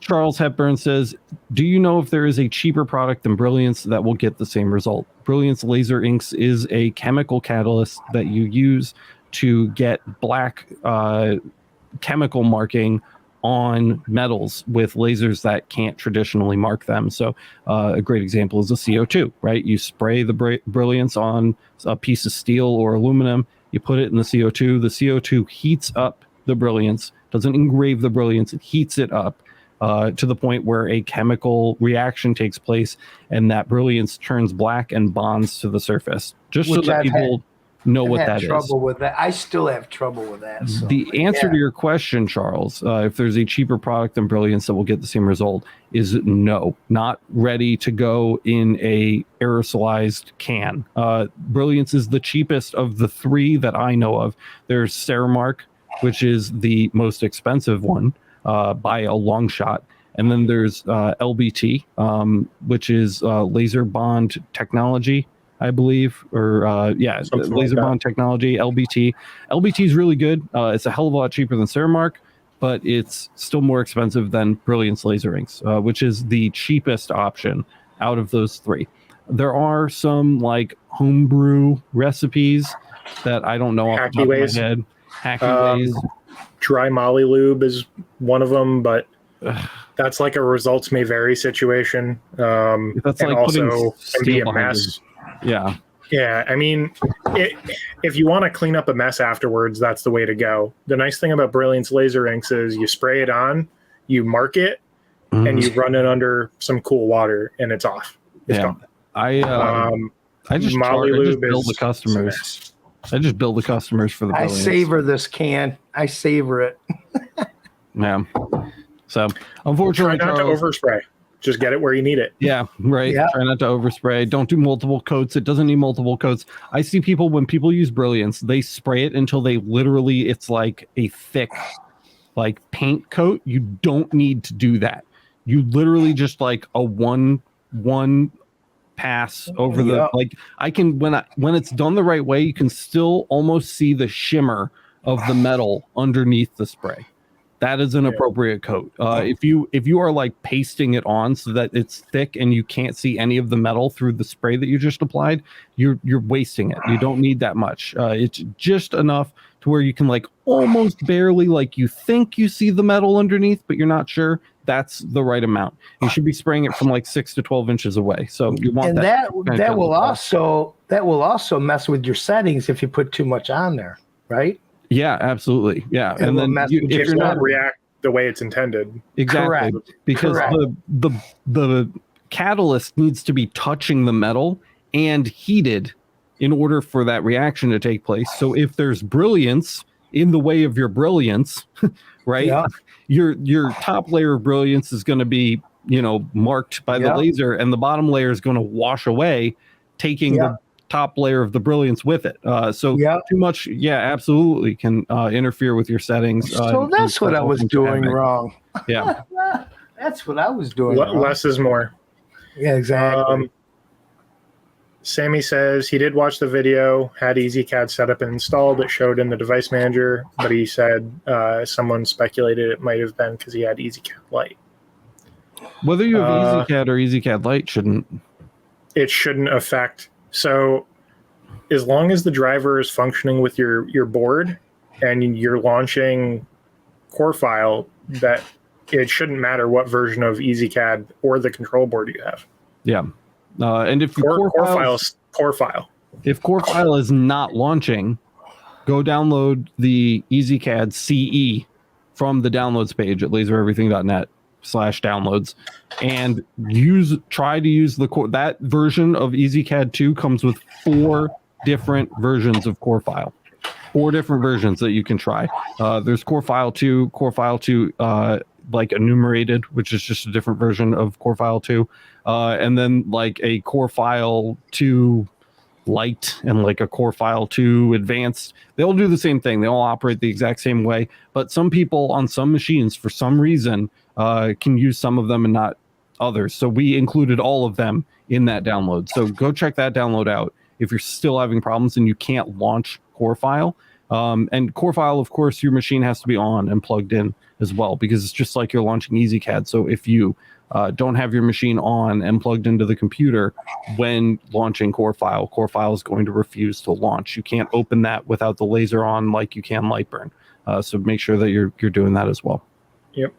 Charles Hepburn says, do you know if there is a cheaper product than Brilliance that will get the same result? Brilliance Laser Inks is a chemical catalyst that you use to get black chemical marking on metals with lasers that can't traditionally mark them. So a great example is the CO2, right? You spray the Brilliance on a piece of steel or aluminum, you put it in the CO2 heats up the Brilliance, doesn't engrave the Brilliance, it heats it up to the point where a chemical reaction takes place and that Brilliance turns black and bonds to the surface. Just so that people know what that is. Trouble with that. I still have trouble with that. So. The answer to your question, Charles, if there's a cheaper product than Brilliance that will get the same result, is no. Not ready to go in a aerosolized can. Brilliance is the cheapest of the 3 that I know of. There's Ceramark, which is the most expensive one by a long shot. And then there's LBT, which is laser bond technology, I believe, or something laser bond technology, LBT. LBT is really good. It's a hell of a lot cheaper than Ceramark, but it's still more expensive than Brilliance Laser Inks, which is the cheapest option out of those 3. There are some like homebrew recipes that I don't know off the top of my head. Hacky ways. Dry Molly Lube is one of them, but that's like a results may vary situation. That's and like also can be a mess. Yeah. Yeah, I mean, if you want to clean up a mess afterwards, that's the way to go. The nice thing about Brilliance Laser Inks is you spray it on, you mark it, and you run it under some cool water, and it's off. It's gone. I just bill the customers. I just bill the customers for the Brilliance. I savor this can. I savor it. Yeah. So, unfortunately, try not to overspray. Just get it where you need it. Yeah, right. Yeah. Try not to overspray. Don't do multiple coats. It doesn't need multiple coats. I see when people use Brilliance, they spray it until it's like a thick, like paint coat. You don't need to do that. You literally just like a one pass over the, like I can, when it's done the right way, you can still almost see the shimmer of the metal underneath the spray. that is an appropriate coat. If you are like pasting it on so that it's thick and you can't see any of the metal through the spray that you just applied, you're wasting it. You don't need that much. It's just enough to where you can like almost barely, like, you think you see the metal underneath, but you're not sure. That's the right amount. You should be spraying it from like 6 to 12 inches away. So you want that will also mess with your settings if you put too much on there, right? Yeah, absolutely. Yeah, and then if you're not react the way it's intended. Exactly. Correct. Because the catalyst needs to be touching the metal and heated in order for that reaction to take place. So if there's brilliance in the way of your brilliance, right? Yeah. Your top layer of brilliance is going to be, marked by the laser, and the bottom layer is going to wash away, taking the top layer of the brilliance with it. So too much, absolutely can interfere with your settings. So that's what I was doing wrong. Yeah. That's what I was doing wrong. Less is more. Yeah, exactly. Sammy says he did watch the video, had EasyCAD set up and installed. It showed in the device manager, but he said someone speculated it might have been because he had EasyCAD Lite. Whether you have EasyCAD or EasyCAD Lite it shouldn't affect. So as long as the driver is functioning with your board and you're launching core file, that it shouldn't matter what version of EasyCAD or the control board you have. Yeah. And if core file. If core file is not launching, go download the EasyCAD CE from the downloads page at lasereverything.net/downloads, and try to use the core. That version of EasyCAD 2 comes with 4 different versions of core file. 4 different versions that you can try. There's core file 2, like enumerated, which is just a different version of core file 2, and then like a core file 2 light and like a core file 2 advanced. They all do the same thing. They all operate the exact same way, but some people on some machines for some reason can use some of them and not others. So we included all of them in that download. So go check that download out if you're still having problems and you can't launch core file. And core file, of course, your machine has to be on and plugged in as well, because it's just like you're launching EasyCAD. So if you don't have your machine on and plugged into the computer when launching core file is going to refuse to launch. You can't open that without the laser on like you can Lightburn. So make sure that you're doing that as well. Yep.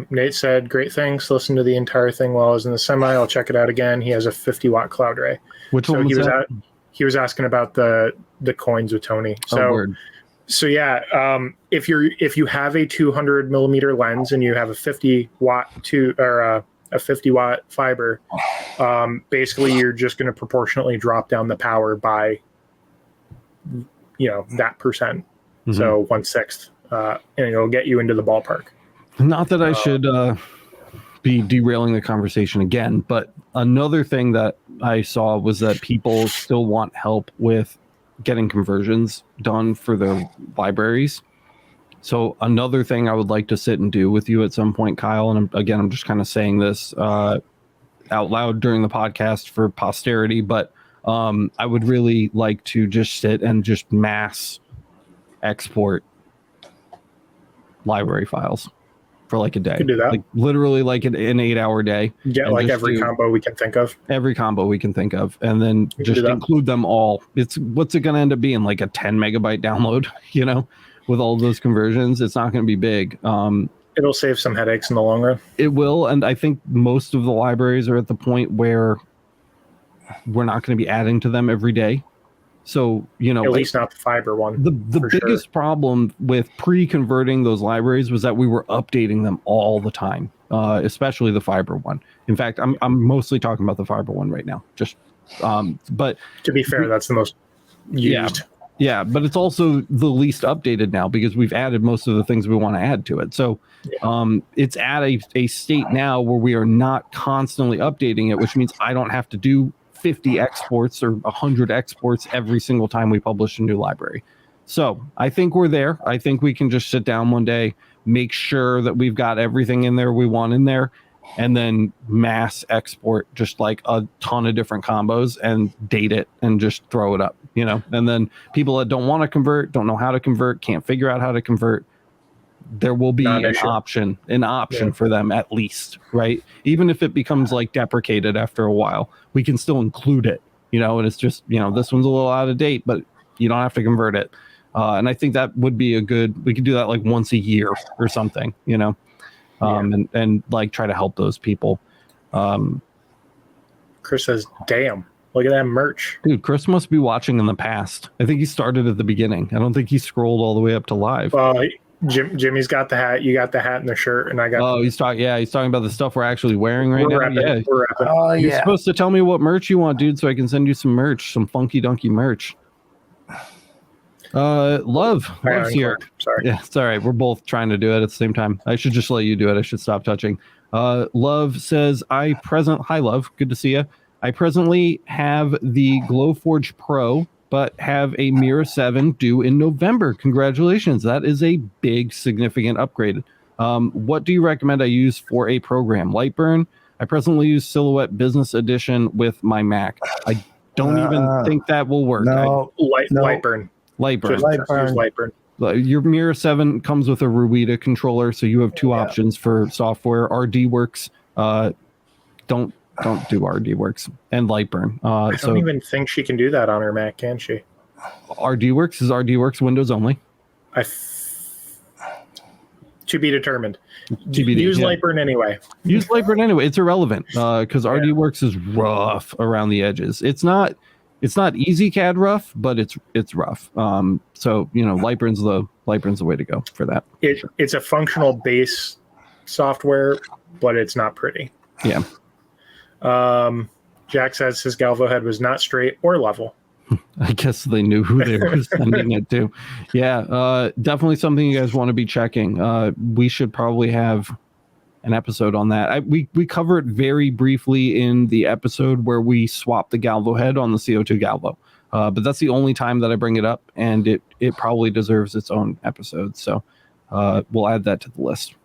Nate said, great things. Listen to the entire thing while I was in the semi. I'll check it out again. He has a 50-watt cloud ray. Which one was that? He was asking about the coins with Tony. So if you have a 200 millimeter lens and you have a 50-watt a 50-watt fiber, basically you're just going to proportionately drop down the power by that percent. Mm-hmm. So 1/6, and it'll get you into the ballpark. Not that I should be derailing the conversation again, but another thing that I saw was that people still want help with getting conversions done for their libraries. So another thing I would like to sit and do with you at some point, Kyle, and I'm just kind of saying this out loud during the podcast for posterity, but I would really like to just sit and just mass export library files for like a day. You can do that. Like literally like an 8-hour day. Yeah, like every combo we can think of. Every combo we can think of. And then just include them all. What's it going to end up being? Like a 10 megabyte download, with all those conversions? It's not going to be big. It'll save some headaches in the long run. It will. And I think most of the libraries are at the point where we're not going to be adding to them every day. So, at least not the fiber one. The biggest problem with pre-converting those libraries was that we were updating them all the time, especially the fiber one. In fact, I'm mostly talking about the fiber one right now. But to be fair, that's the most used. Yeah, but it's also the least updated now because we've added most of the things we want to add to it. So it's at a state now where we are not constantly updating it, which means I don't have to do 50 exports or 100 exports every single time we publish a new library. So I think we're there. I think we can just sit down one day, make sure that we've got everything in there we want in there, and then mass export just like a ton of different combos and date it and just throw it up, and then people that don't want to convert, don't know how to convert, can't figure out how to convert, there will be an Non-issue. option Yeah. for them at least, right? Even if it becomes like deprecated after a while, we can still include it, and it's just, this one's a little out of date, but you don't have to convert it. And I think that would be we could do that like once a year or something, and like try to help those people. Chris says, damn, look at that merch. Dude, Chris must be watching in the past. I think he started at the beginning. I don't think he scrolled all the way up to live. Jimmy's got the hat. You got the hat and the shirt, and I got. He's talking about the stuff we're actually wearing right now. Repping. We're repping. Oh, You're yeah. supposed to tell me what merch you want, dude, so I can send you some merch, some funky dunky merch. Love's here. Sorry. Yeah, it's all right. We're both trying to do it at the same time. I should just let you do it. I should stop touching. Love says, hi, Love. Good to see you. I presently have the Glowforge Pro, but have a Mirror 7 due in November. Congratulations. That is a big, significant upgrade. What do you recommend I use for a program? Lightburn? I presently use Silhouette Business Edition with my Mac. I don't even think that will work. No, Lightburn. Lightburn. Just use Lightburn. Your Mirror 7 comes with a Ruida controller, so you have two options for software. RDWorks, don't do RDWorks, and Lightburn. I don't even think she can do that on her Mac, can she? RDWorks is RDWorks Windows only. To be determined. TBD, Use Lightburn anyway. Use Lightburn anyway. It's irrelevant because RDWorks is rough around the edges. It's not easy CAD rough, but it's rough. So Lightburn's the way to go for that. It's a functional base software, but it's not pretty. Yeah. Jack says his Galvo head was not straight or level. I guess they knew who they were sending it to. Yeah, definitely something you guys want to be checking. We should probably have an episode on that. We cover it very briefly in the episode where we swap the Galvo head on the CO2 Galvo. But that's the only time that I bring it up, and it probably deserves its own episode. So we'll add that to the list.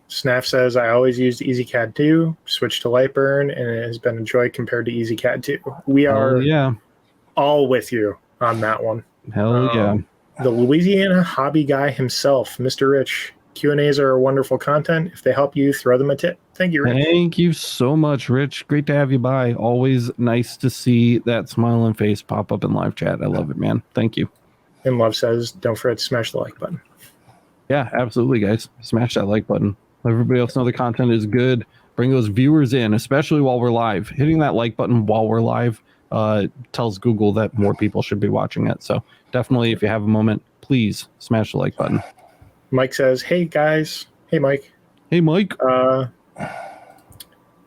Snaff says, I always used EasyCAD 2, switched to Lightburn, and it has been a joy compared to EasyCAD 2. We are all with you on that one. Hell yeah. The Louisiana hobby guy himself, Mr. Rich. Q&As are wonderful content. If they help you, throw them a tip. Thank you, Rich. Thank you so much, Rich. Great to have you by. Always nice to see that smiling face pop up in live chat. I love it, man. Thank you. And Love says, don't forget to smash the like button. Yeah, absolutely, guys. Smash that like button. Let everybody else know the content is good. Bring those viewers in, especially while we're live. Hitting that like button while we're live tells Google that more people should be watching it. So definitely, if you have a moment, please smash the like button. Mike says, hey, guys. Hey, Mike. Hey, Mike.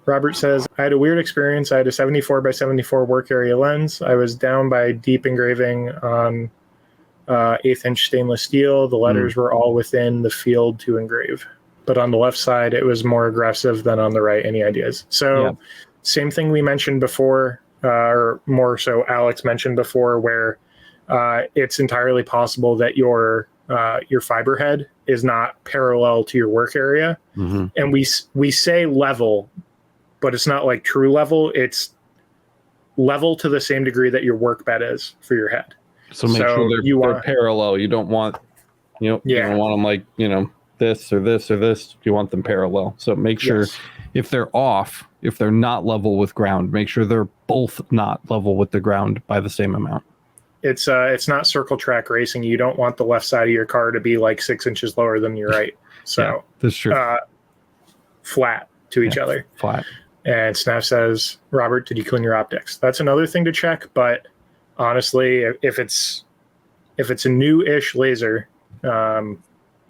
Robert says, I had a weird experience. I had a 74 by 74 work area lens. I was down by deep engraving on 1/8-inch stainless steel. The letters were all within the field to engrave. But on the left side, it was more aggressive than on the right. Any ideas? So same thing we mentioned before, or more so Alex mentioned before, where it's entirely possible that your fiber head is not parallel to your work area. Mm-hmm. And we say level, but it's not like true level. It's level to the same degree that your work bed is for your head. So make sure they're parallel. You don't want, you don't want them like, this or this or this. You want them parallel. So make sure if they're off, if they're not level with ground, make sure they're both not level with the ground by the same amount. It's not circle track racing. You don't want the left side of your car to be like 6 inches lower than your right. So that's true. Flat to each other. Flat. And Snap says, Robert, did you clean your optics? That's another thing to check. But honestly, if it's a new-ish laser,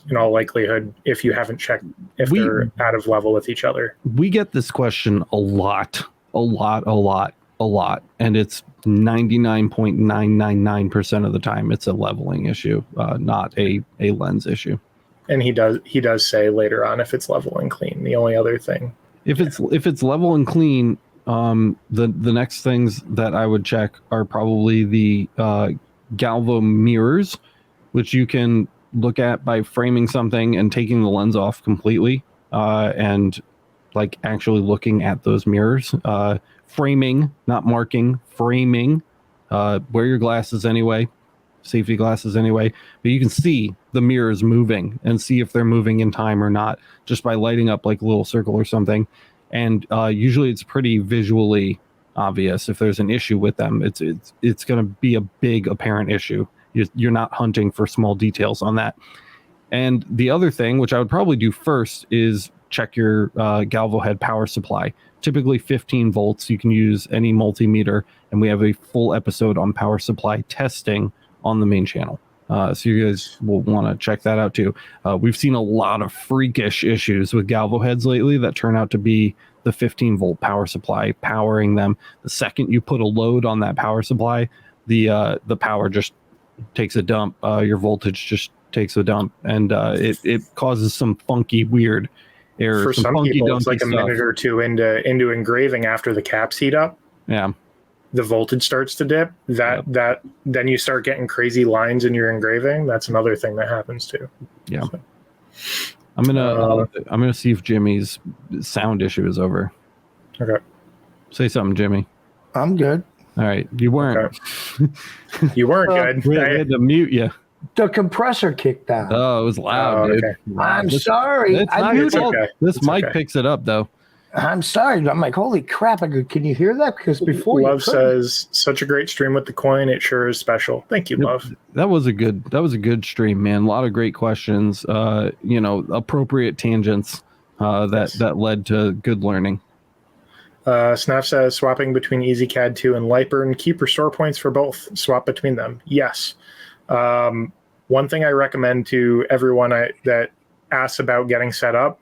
in all likelihood, if you haven't checked if they're out of level with each other. We get this question a lot. And it's 99.999% of the time it's a leveling issue, not a lens issue. And he does say later on if it's level and clean. The only other thing. If it's level and clean, the next things that I would check are probably the Galvo mirrors, which you can look at by framing something and taking the lens off completely, and like actually looking at those mirrors. Framing, not marking, framing. Wear your glasses anyway. safety glasses anyway, but you can see the mirrors moving and see if they're moving in time or not just by lighting up like a little circle or something. And usually it's pretty visually obvious if there's an issue with them. It's going to be a big apparent issue. You're not hunting for small details on that. And the other thing, which I would probably do first, is check your galvo head power supply. Typically 15 volts. You can use any multimeter, and we have a full episode on power supply testing on the main channel. So you guys will want to check that out too. We've seen a lot of freakish issues with galvo heads lately that turn out to be the 15 volt power supply powering them. The second you put a load on that power supply, the power just takes a dump. Your voltage just takes a dump, and it causes some funky, weird errors. For some people, it's like a minute or two into engraving after the caps heat up. Yeah. The voltage starts to dip. That then you start getting crazy lines in your engraving. That's another thing that happens too. Yeah. So. I'm gonna see if Jimmy's sound issue is over. Okay. Say something, Jimmy. I'm good. All right. You weren't. Okay. You weren't good. We had to mute you. The compressor kicked on. Oh, it was loud, dude. Okay. I'm sorry. This mic picks it up, though. I'm sorry. I'm like, holy crap. Can you hear that? Because before Love says, such a great stream with the coin. It sure is special. Thank you, Love. That was a good stream, man. A lot of great questions, appropriate tangents that led to good learning. Snap says, swapping between EasyCAD 2 and Lightburn. Keep restore points for both. Swap between them. Yes. One thing I recommend to everyone that asks about getting set up,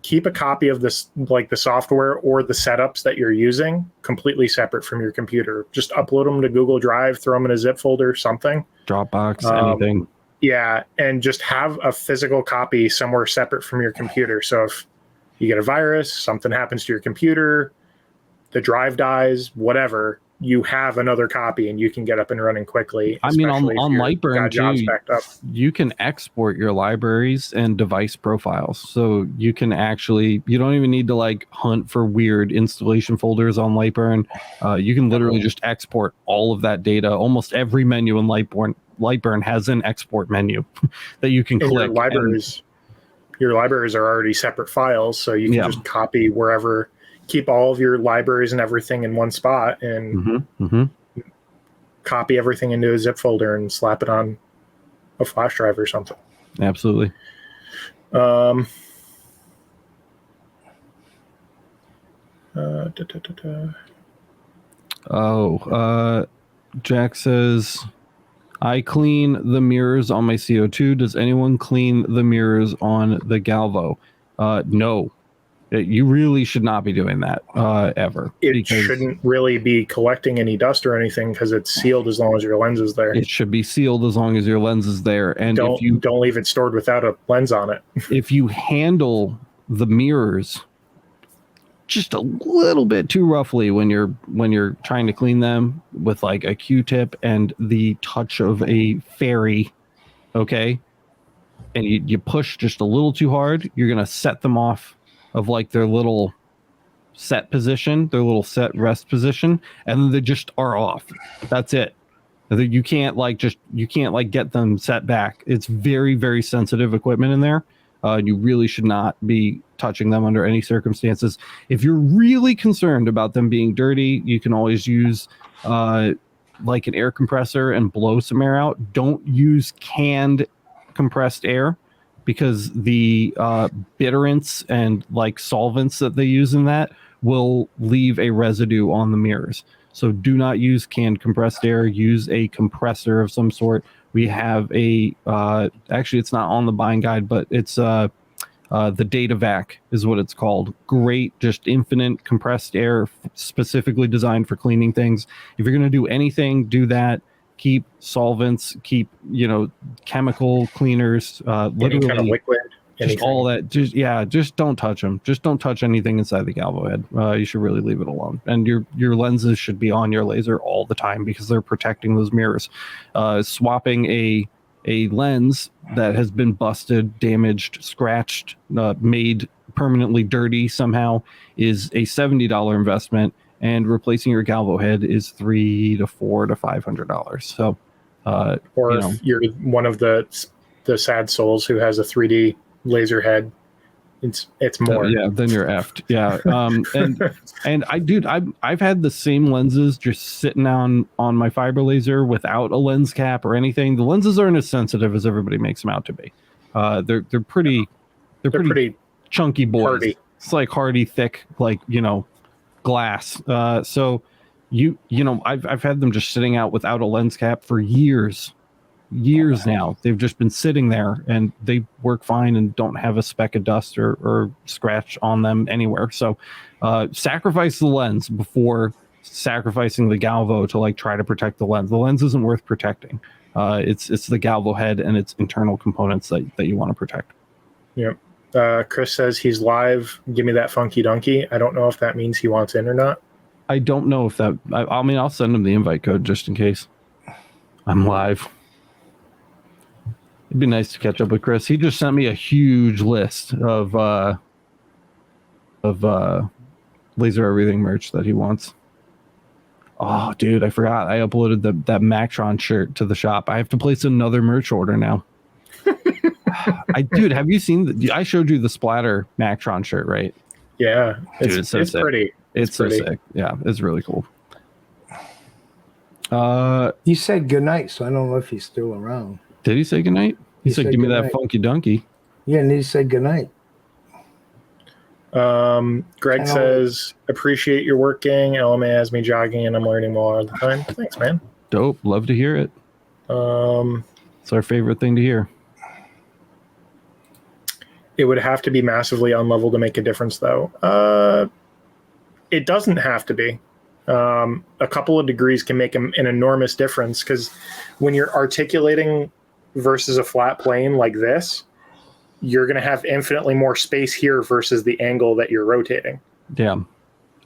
keep a copy of this, like the software or the setups that you're using, completely separate from your computer. Just upload them to Google Drive, throw them in a zip folder, something. Dropbox, anything. Yeah, and just have a physical copy somewhere separate from your computer. So if you get a virus, something happens to your computer, the drive dies, whatever, you have another copy and you can get up and running quickly. I mean, on Lightburn too, you can export your libraries and device profiles. So you can you don't even need to like hunt for weird installation folders on Lightburn. You can literally just export all of that data. Almost every menu in Lightburn has an export menu that you can click. Your libraries are already separate files, so you can just copy wherever. Keep all of your libraries and everything in one spot and copy everything into a zip folder and slap it on a flash drive or something. Absolutely. Jack says, I clean the mirrors on my CO2. Does anyone clean the mirrors on the Galvo? No. You really should not be doing that ever. It shouldn't really be collecting any dust or anything because it's sealed as long as your lens is there. It should be sealed as long as your lens is there. And don't leave it stored without a lens on it. If you handle the mirrors just a little bit too roughly when you're trying to clean them with like a Q-tip and the touch of a fairy, okay, and you push just a little too hard, you're gonna set them off of like their little set position, their little set rest position, and then they just are off. That's it. You can't get them set back. It's very, very sensitive equipment in there. You really should not be touching them under any circumstances. If you're really concerned about them being dirty, you can always use like an air compressor and blow some air out. Don't use canned compressed air, because the bitterants and like solvents that they use in that will leave a residue on the mirrors. So do not use canned compressed air. Use a compressor of some sort. We have actually it's not on the buying guide, but it's the DataVac is what it's called. Great, just infinite compressed air specifically designed for cleaning things. If you're going to do anything, do that. Keep solvents, keep chemical cleaners, literally any kind of liquid, just all that. Just don't touch them. Just don't touch anything inside the Galvo head. You should really leave it alone. And your lenses should be on your laser all the time because they're protecting those mirrors. Swapping a lens that has been busted, damaged, scratched, made permanently dirty somehow is a $70 investment. And replacing your Galvo head is $300 to $400 to $500. So Or if you're one of the sad souls who has a 3D laser head, it's more. Then you're effed. Yeah. I've had the same lenses just sitting on my fiber laser without a lens cap or anything. The lenses aren't as sensitive as everybody makes them out to be. They're pretty chunky boys. Hardy. It's like hardy, thick, like, glass. So I've had them just sitting out without a lens cap for years now. They've just been sitting there and they work fine and don't have a speck of dust or scratch on them anywhere. So sacrifice the lens before sacrificing the galvo to like try to protect the lens. The lens isn't worth protecting. It's the galvo head and its internal components that you want to protect. Yep. Chris says he's live. Give me that funky donkey. I don't know if that means he wants in or not. I don't know if that. I'll send him the invite code just in case. I'm live. It'd be nice to catch up with Chris. He just sent me a huge list of Laser Everything merch that he wants. Oh, dude, I forgot. I uploaded that Mactron shirt to the shop. I have to place another merch order now. Dude, have you seen? I showed you the Splatter Mactron shirt, right? Yeah, dude, it's pretty. It's so sick. Yeah, it's really cool. He said goodnight, so I don't know if he's still around. Did he say goodnight? He said, give me that funky donkey. Yeah, and he said goodnight. Greg says, appreciate your working. LMA has me jogging and I'm learning more all the time. Thanks, man. Dope. Love to hear it. It's our favorite thing to hear. It would have to be massively unlevel to make a difference, though. It doesn't have to be. A couple of degrees can make an enormous difference, because when you're articulating versus a flat plane like this, you're going to have infinitely more space here versus the angle that you're rotating. Yeah.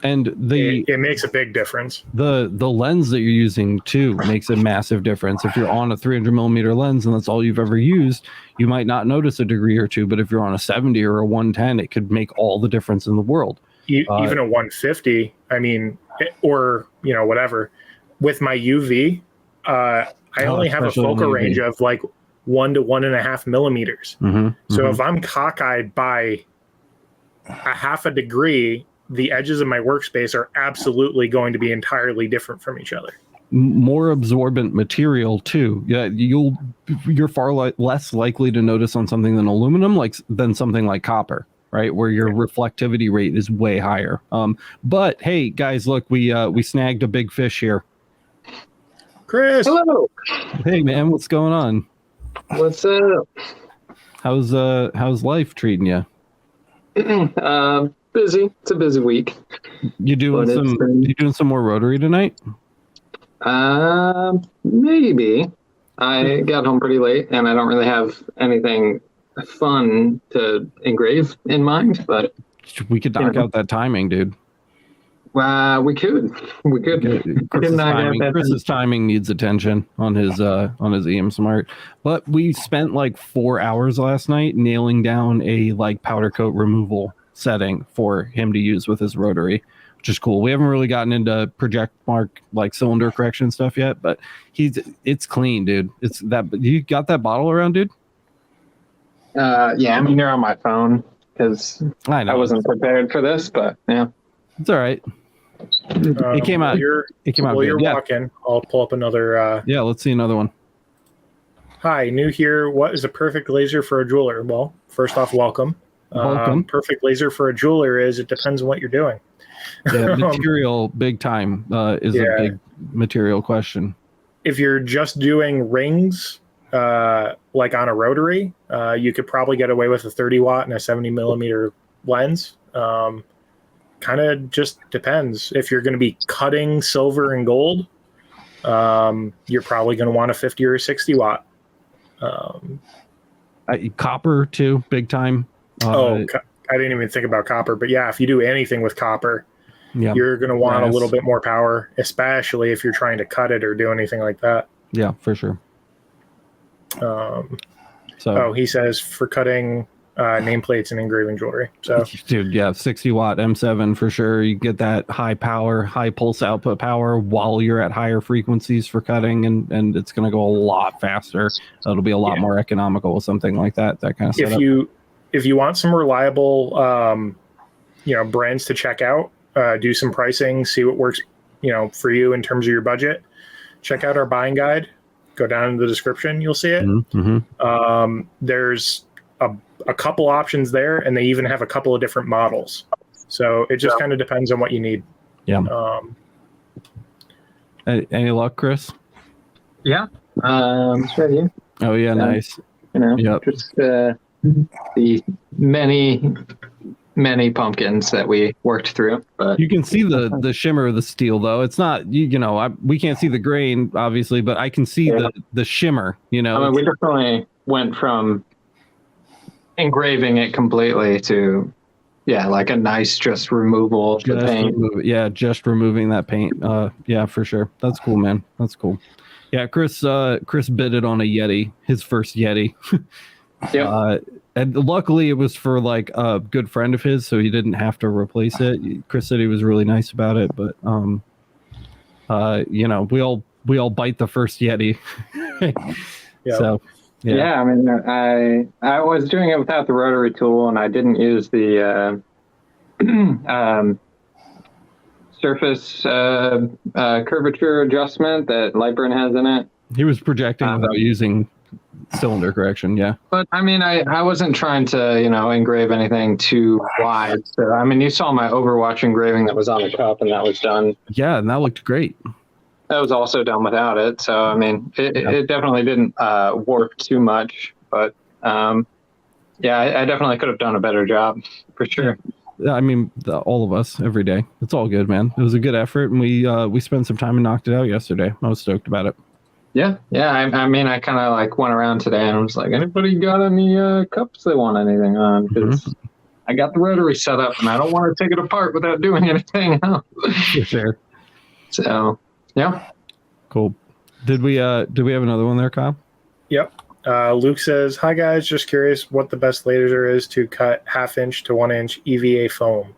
And it makes a big difference. The lens that you're using too makes a massive difference. If you're on a 300 millimeter lens and that's all you've ever used, you might not notice a degree or two. But if you're on a 70 or a 110, it could make all the difference in the world. Even a 150, I mean, or whatever. With my UV, I only have a focal range of like 1 to 1.5 millimeters. So if I'm cockeyed by a half a degree, the edges of my workspace are absolutely going to be entirely different from each other. More absorbent material too. Yeah, you're far less likely to notice on something than aluminum, than something like copper, right? Where your reflectivity rate is way higher. But hey, guys, look, we snagged a big fish here. Chris, hello. Hey, man, what's going on? What's up? How's life treating you? Busy. It's a busy week. You doing some more rotary tonight? Maybe. I got home pretty late and I don't really have anything fun to engrave in mind, but we could knock out that timing, dude. We could. Chris's timing needs attention on his EM Smart. But we spent like 4 hours last night nailing down a powder coat removal setting for him to use with his rotary, which is cool. We haven't really gotten into project mark cylinder correction stuff yet, but it's clean, dude. It's that. You got that bottle around, dude? Yeah, I mean, you're on my phone because I wasn't prepared for this, but yeah, it's all right. It came out. While you're walking, I'll pull up another. Yeah, let's see another one. Hi, new here. What is a perfect laser for a jeweler? Well, first off, welcome. Perfect laser for a jeweler it depends on what you're doing. Yeah, material, big time, is a big material question. If you're just doing rings, like on a rotary, you could probably get away with a 30 watt and a 70 millimeter lens. Kind of just depends. If you're going to be cutting silver and gold, you're probably going to want a 50 or a 60 watt. Copper too, big time. I didn't even think about copper, but yeah, if you do anything with copper, you're going to want a little bit more power, especially if you're trying to cut it or do anything like that. Yeah, for sure. He says for cutting nameplates and engraving jewelry. So, dude, yeah, 60-watt M7 for sure. You get that high power, high pulse output power while you're at higher frequencies for cutting, and it's going to go a lot faster. It'll be a lot more economical with something like that. That kind of setup. If you want some reliable, brands to check out, do some pricing, see what works, for you in terms of your budget. Check out our buying guide. Go down in the description, you'll see it. Mm-hmm. There's a couple options there, and they even have a couple of different models. So it just kind of depends on what you need. Yeah. Any luck, Chris? Yeah. It's right here. Oh yeah, nice. Just the many pumpkins that we worked through. But you can see the shimmer of the steel, though. It's not, we can't see the grain, obviously, but I can see the shimmer. We definitely went from engraving it completely to, like a nice just removal of the paint. Just removing that paint. Yeah, for sure. That's cool, man. That's cool. Yeah, Chris bidded on a Yeti, his first Yeti. Yep. And luckily it was for like a good friend of his, so he didn't have to replace it. Chris said he was really nice about it, but we all bite the first Yeti. So I mean, I was doing it without the rotary tool, and I didn't use the surface curvature adjustment that Lightburn has in it. He was projecting without using cylinder correction, but I mean, I wasn't trying to engrave anything too wide. So I mean, you saw my Overwatch engraving that was on the cup, and that was done. Yeah, and that looked great. That was also done without it. So I mean, it definitely didn't warp too much, but I definitely could have done a better job for sure. I mean, all of us every day. It's all good, man. It was a good effort, and we spent some time and knocked it out yesterday. I was stoked about it. Yeah. I mean, I kind of went around today and I was like, anybody got any cups they want anything on? Because I got the rotary set up and I don't want to take it apart without doing anything else. For sure. So, yeah. Cool. Did we have another one there, Kyle? Yep. Luke says, hi guys, just curious what the best laser is to cut 1/2 inch to 1 inch EVA foam,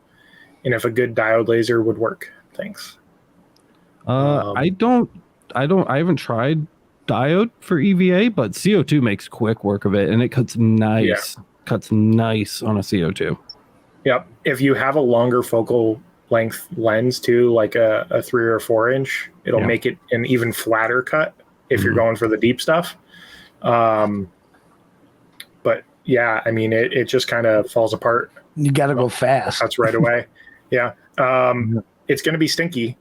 and if a good diode laser would work. Thanks. I haven't tried diode for EVA, but CO2 makes quick work of it, and it cuts nice. Yeah. Cuts nice on a CO2. Yep. If you have a longer focal length lens too, like a 3 or 4 inch, it'll make it an even flatter cut if you're going for the deep stuff. But yeah, I mean, it just kind of falls apart. You got to go fast. Cuts right away. Yeah. It's going to be stinky.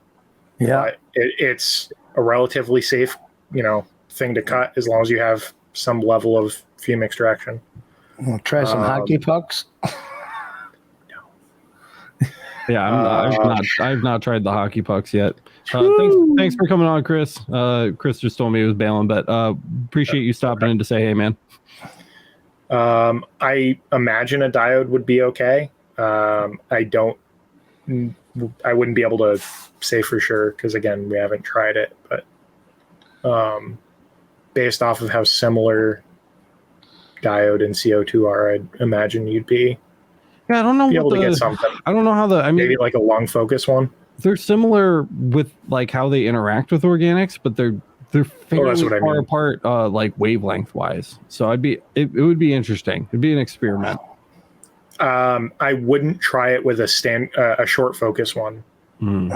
Yeah. But it's a relatively safe, thing to cut as long as you have some level of fume extraction. We'll try some hockey pucks. Yeah, I've not tried the hockey pucks yet. Thanks for coming on, Chris. Chris just told me he was bailing, but appreciate you stopping in to say hey, man. I imagine a diode would be okay. I wouldn't be able to say for sure because again, we haven't tried it, but based off of how similar diode and CO2 are, I'd imagine you'd be I don't know able to get something. I don't know how maybe like a long focus one. They're similar with like how they interact with organics, but they're fairly far apart like wavelength wise. So it would be interesting. It'd be an experiment. I wouldn't try it with a short focus one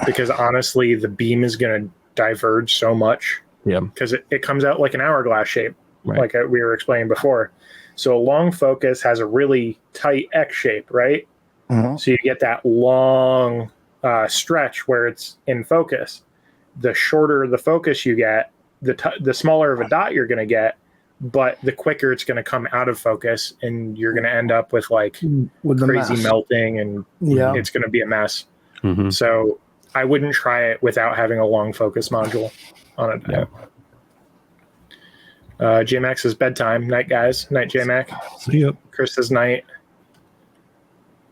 because honestly, the beam is going to diverge so much. Yeah, because it comes out like an hourglass shape, like we were explaining before. So a long focus has a really tight X shape, right? Mm-hmm. So you get that long stretch where it's in focus. The shorter the focus you get, the smaller of a dot you're going to get, but the quicker it's going to come out of focus, and you're going to end up with crazy mess. melting, and it's going to be a mess. Mm-hmm. So I wouldn't try it without having a long focus module on it. Yeah. JMax says bedtime. Night, guys. Night, JMac. See ya. Chris says night.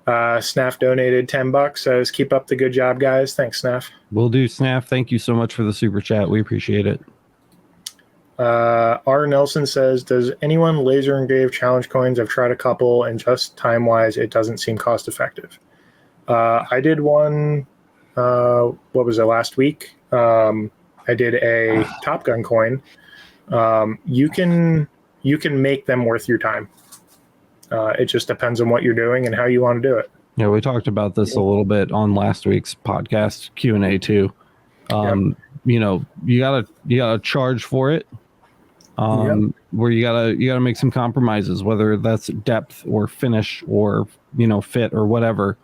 Snaf donated $10. Says keep up the good job, guys. Thanks, Snaf. Will do, Snaf. Thank you so much for the super chat. We appreciate it. R. Nelson says, does anyone laser engrave challenge coins? I've tried a couple, and just time-wise, it doesn't seem cost-effective. I did one, what was it, last week? I did a Top Gun coin. You can make them worth your time. It just depends on what you're doing and how you want to do it. Yeah, we talked about this a little bit on last week's podcast Q&A too. You know, you gotta charge for it. Where you gotta make some compromises, whether that's depth or finish or, you know, fit or whatever.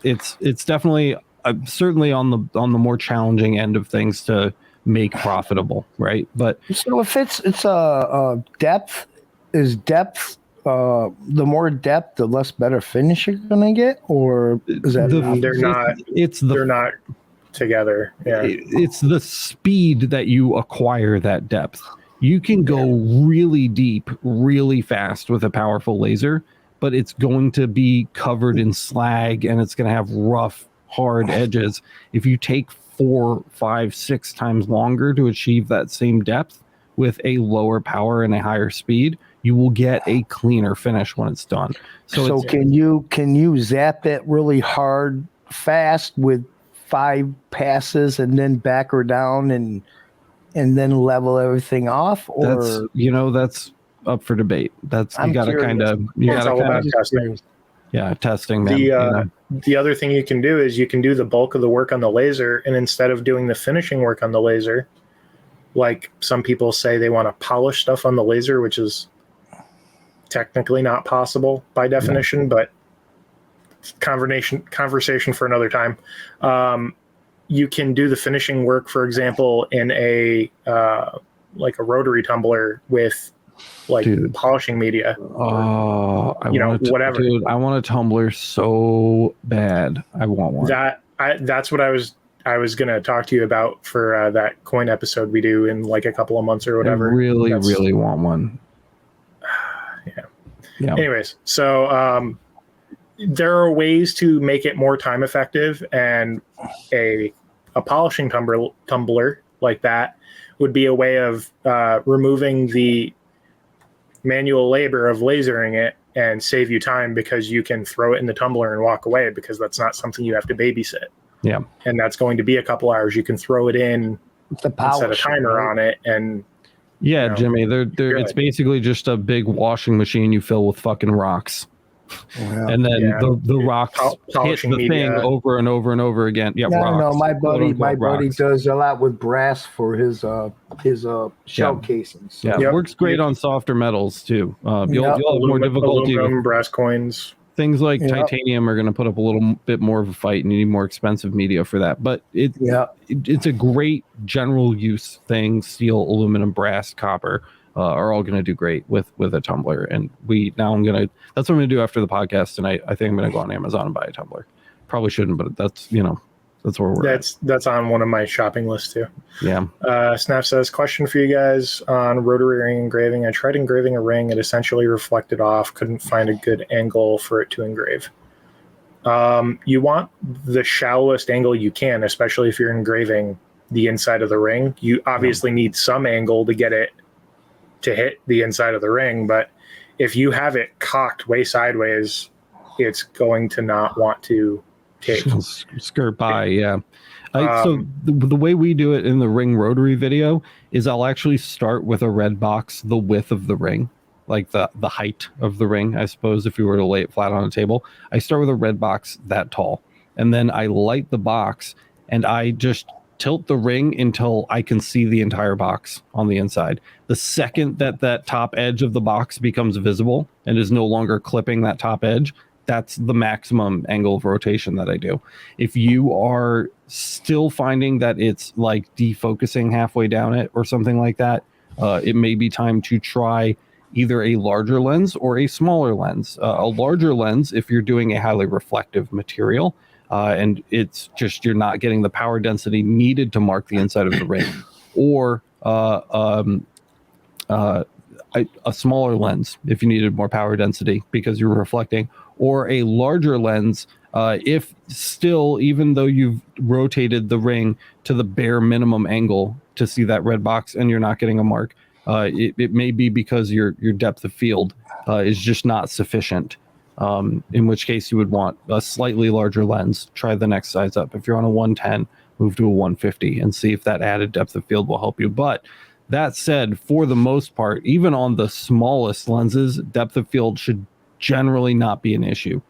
It's definitely certainly on the more challenging end of things to make profitable, right? But so if it's depth, is depth the more depth, the less better finish you're gonna get, or is that they're not together? Yeah, it's the speed that you acquire that depth. You can go really deep, really fast with a powerful laser, but it's going to be covered in slag and it's going to have rough, hard edges. If you take 4, 5, 6 times longer to achieve that same depth with a lower power and a higher speed, you will get a cleaner finish when it's done. So can you zap it really hard, fast with 5 passes and then back her down and then level everything off? Or that's up for debate. You gotta kind of testing. Yeah, testing, man. The other thing you can do is you can do the bulk of the work on the laser, and instead of doing the finishing work on the laser, like some people say they want to polish stuff on the laser, which is technically not possible by definition, but conversation for another time. You can do the finishing work, for example, in a like a rotary tumbler with polishing media. Oh, whatever. Dude, I want a tumbler so bad. I want one. That's what I was gonna talk to you about for that coin episode we do in like a couple of months or whatever. I really want one. Yeah. Anyways, so there are ways to make it more time effective, and a polishing tumbler like that would be a way of removing the manual labor of lasering it and save you time, because you can throw it in the tumbler and walk away, because that's not something you have to babysit. Yeah. And that's going to be a couple hours. You can throw it in, set a timer on it, and Jimmy, it's basically just a big washing machine you fill with fucking rocks. Wow. And then the rocks hit the thing over and over and over again. Yeah, rocks. No, my buddy does a lot with brass for his shell casings. Yeah, it works great on softer metals too. You'll have more difficulty with brass coins. Things like titanium are going to put up a little bit more of a fight, and you need more expensive media for that. But it's a great general use thing. Steel, aluminum, brass, copper are all going to do great with a tumbler. And that's what I'm going to do after the podcast tonight. I think I'm going to go on Amazon and buy a tumbler. Probably shouldn't, but that's where we're at. That's on one of my shopping lists too. Yeah. Snap says, question for you guys on rotary ring engraving. I tried engraving a ring. It essentially reflected off. Couldn't find a good angle for it to engrave. You want the shallowest angle you can, especially if you're engraving the inside of the ring. You obviously need some angle to get it to hit the inside of the ring, but if you have it cocked way sideways, it's going to not want to skirt by. So the way we do it in the ring rotary video is I'll actually start with a red box the width of the ring, like the height of the ring, I suppose, if you were to lay it flat on a table. I start with a red box that tall, and then I light the box and I just tilt the ring until I can see the entire box on the inside. The second that top edge of the box becomes visible and is no longer clipping that top edge, that's the maximum angle of rotation that I do. If you are still finding that it's like defocusing halfway down it or something like that, it may be time to try either a larger lens or a smaller lens. A larger lens, if you're doing a highly reflective material, and it's just you're not getting the power density needed to mark the inside of the ring, or a smaller lens if you needed more power density because you're reflecting, or a larger lens If still, even though you've rotated the ring to the bare minimum angle to see that red box and you're not getting a mark, it may be because your depth of field is just not sufficient. In which case you would want a slightly larger lens. Try the next size up. If you're on a 110, move to a 150 and see if that added depth of field will help you. But that said, for the most part, even on the smallest lenses, depth of field should generally not be an issue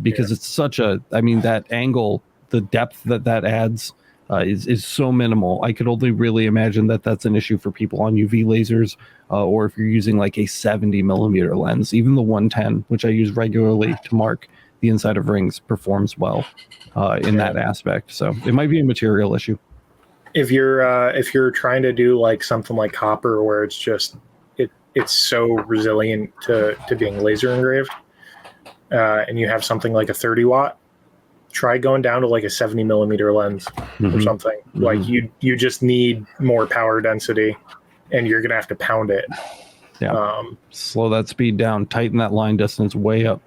because it's such a, I mean, that angle, the depth that adds is so minimal. I could only really imagine that that's an issue for people on UV lasers or if you're using like a 70 millimeter lens. Even the 110, which I use regularly to mark the inside of rings, performs well in that aspect. So it might be a material issue. If you're trying to do like something like copper where it's just it's so resilient to being laser engraved, and you have something like a 30 watt, try going down to like a 70 millimeter lens or something. Like you just need more power density and you're gonna have to pound it. Slow that speed down, tighten that line distance way up.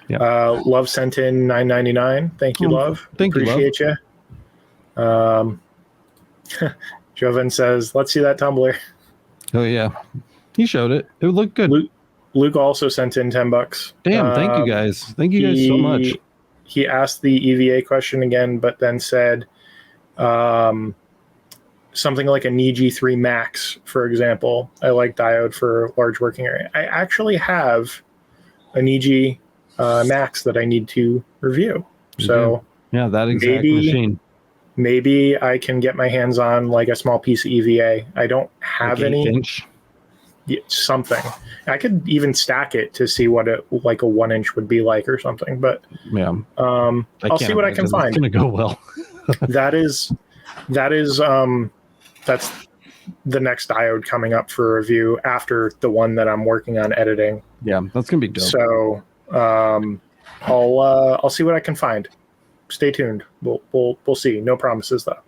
Love sent in $9.99. Thank you, Love. Appreciate you. Joven says, let's see that tumbler. Oh yeah, he showed it. It looked good. Luke also sent in $10. Damn, thank you guys. Thank you guys so much. He asked the EVA question again, but then said something like a Niji 3 Max, for example. I like diode for large working area. I actually have a Niji Max that I need to review. So yeah, that exact machine. Maybe I can get my hands on like a small piece of EVA. I don't have like any. 1/8 inch. Something. I could even stack it to see what like a 1 inch would be like or something. But I'll see what I can find. It's gonna go well. that's the next diode coming up for review after the one that I'm working on editing. Yeah, that's gonna be dope. So I'll see what I can find. Stay tuned. We'll see. No promises though.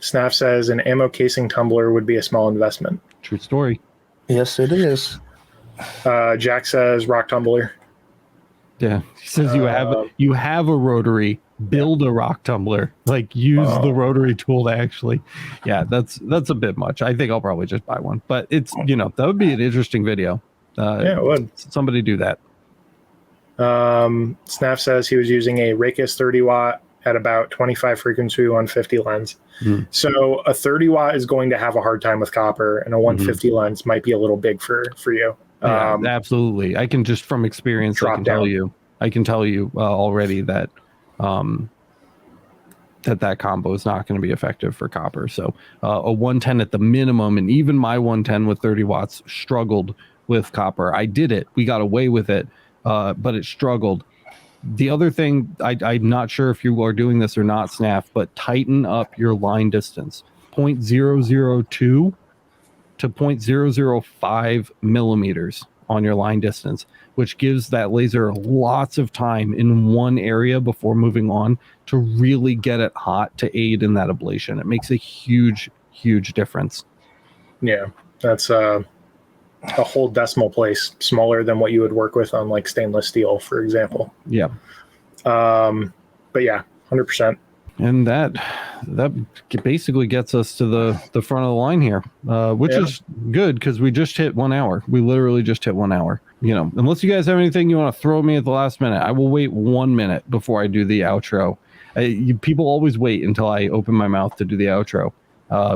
Snap says an ammo casing tumbler would be a small investment. True story. Yes, it is. Jack says rock tumbler. Yeah, he says you have a rotary. Build a rock tumbler. Like use the rotary tool to actually. Yeah, that's a bit much. I think I'll probably just buy one. But it's that would be an interesting video. Yeah, it would. Somebody do that. Snap says he was using a Raycus 30 watt at about 25 frequency 150 lens. So a 30 watt is going to have a hard time with copper, and a 150 lens might be a little big for you. Yeah, absolutely. I can just from experience, I can tell you already that that combo is not going to be effective for copper. So a 110 at the minimum, and even my 110 with 30 watts struggled with copper. I did it. We got away with it, but it struggled. The other thing, I'm not sure if you are doing this or not, Snap, but tighten up your line distance. 0.002 to 0.005 millimeters on your line distance, which gives that laser lots of time in one area before moving on to really get it hot to aid in that ablation. It makes a huge, huge difference. Yeah, that's a whole decimal place smaller than what you would work with on like stainless steel, for example. Yeah. But yeah, 100%. And that basically gets us to the front of the line here, which is good because we just hit 1 hour. We literally just hit 1 hour. Unless you guys have anything you want to throw me at the last minute, I will wait 1 minute before I do the outro. People always wait until I open my mouth to do the outro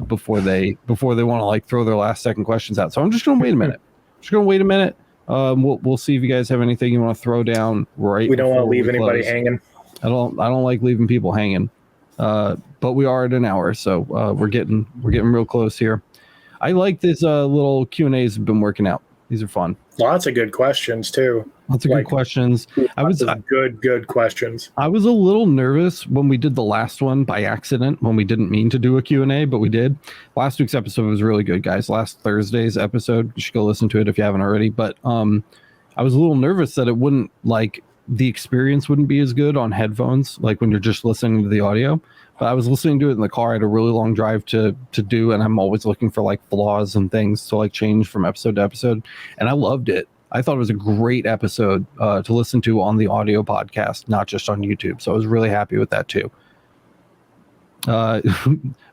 before they want to like throw their last second questions out. So I'm just going to wait a minute. We'll see if you guys have anything you want to throw down right. We don't want to leave anybody hanging. I don't like leaving people hanging. But we are at an hour, so we're getting real close here. I like this little Q&As have been working out. These are fun. Lots of good questions too. Lots of good questions. Good questions. I was a little nervous when we did the last one by accident, when we didn't mean to do a Q&A, but we did. Last week's episode was really good, guys. Last Thursday's episode, you should go listen to it if you haven't already. But I was a little nervous that it wouldn't, like, the experience wouldn't be as good on headphones, like when you're just listening to the audio. But I was listening to it in the car. I had a really long drive to do, and I'm always looking for like flaws and things to like change from episode to episode. And I loved it. I thought it was a great episode to listen to on the audio podcast, not just on YouTube. So I was really happy with that too.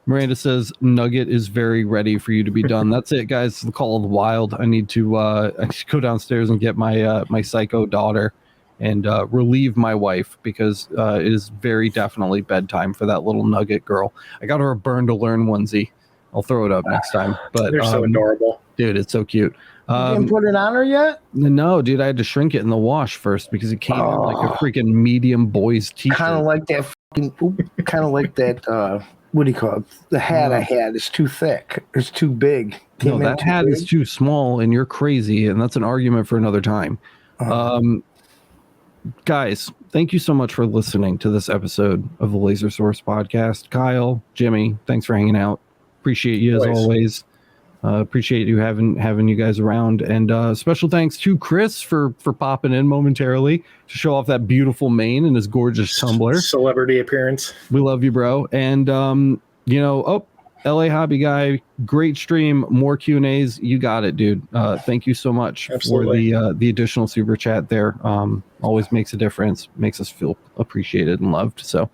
Miranda says Nugget is very ready for you to be done. That's it, guys. The call of the wild. I need to go downstairs and get my my psycho daughter and relieve my wife, because it is very definitely bedtime for that little Nugget girl. I got her a Burn to Learn onesie. I'll throw it up next time. But they're so adorable, dude. It's so cute. You didn't put it on her yet? No, dude. I had to shrink it in the wash first because it came in like a freaking medium boy's t-shirt. Kind of like that. Kind of like that. What do you call it? The hat I had is too thick. It's too big. No, that hat is too small, and you're crazy, and that's an argument for another time. Guys, thank you so much for listening to this episode of the Laser Source podcast. Kyle, Jimmy, thanks for hanging out. Appreciate you as always. Appreciate you having you guys around, and special thanks to Chris for popping in momentarily to show off that beautiful mane and his gorgeous tumbler. Celebrity appearance. We love you, bro. And LA Hobby Guy, great stream, more Q&As. You got it, dude. Thank you so much Absolutely. for the additional super chat there. Always makes a difference, makes us feel appreciated and loved. So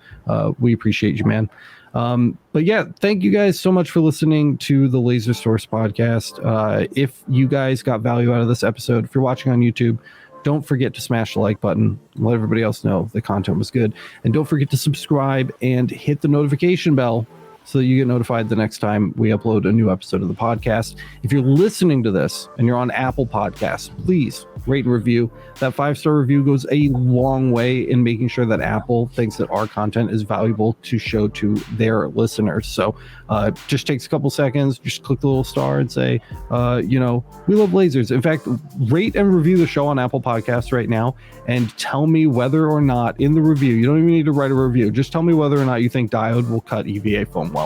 we appreciate you, man. But yeah, thank you guys so much for listening to the Laser Source podcast. If you guys got value out of this episode, if you're watching on YouTube, don't forget to smash the like button. Let everybody else know the content was good. And don't forget to subscribe and hit the notification bell so that you get notified the next time we upload a new episode of the podcast. If you're listening to this and you're on Apple Podcasts, please rate and review. That 5-star review goes a long way in making sure that Apple thinks that our content is valuable to show to their listeners. So just takes a couple seconds. Just click the little star and say, we love lasers. In fact, rate and review the show on Apple Podcasts right now and tell me whether or not in the review, you don't even need to write a review. Just tell me whether or not you think Diode will cut EVA foam well.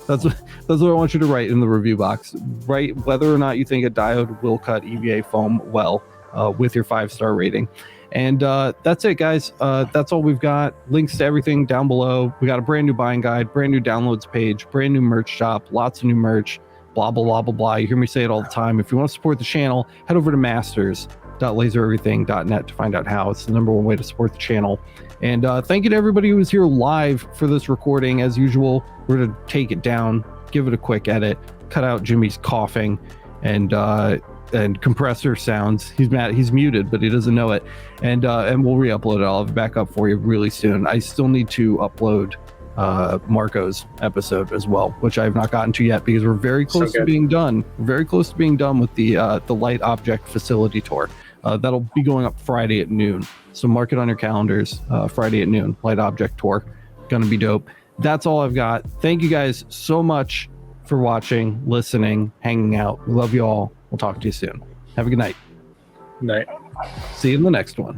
That's what I want you to write in the review box. Write whether or not you think a Diode will cut EVA foam well with your 5-star rating. And that's it, guys. That's all we've got. Links to everything down below. We got a brand new buying guide, brand new downloads page, brand new merch shop, lots of new merch, blah, blah, blah, blah, blah. You hear me say it all the time. If you want to support the channel, head over to masters.lasereverything.net to find out how. It's the #1 way to support the channel. And thank you to everybody who was here live for this recording. As usual, we're going to take it down, give it a quick edit, cut out Jimmy's coughing and compressor sounds. He's mad. He's muted, but he doesn't know it. And we'll re-upload it. I'll have it back up for you really soon. I still need to upload Marco's episode as well, which I have not gotten to yet because we're very close to being done. We're very close to being done with the Light Object Facility Tour. That'll be going up Friday at noon. So mark it on your calendars. Friday at noon, Light Object Tour. Gonna be dope. That's all I've got. Thank you guys so much for watching, listening, hanging out. We love you all. We'll talk to you soon. Have a good night. Night. See you in the next one.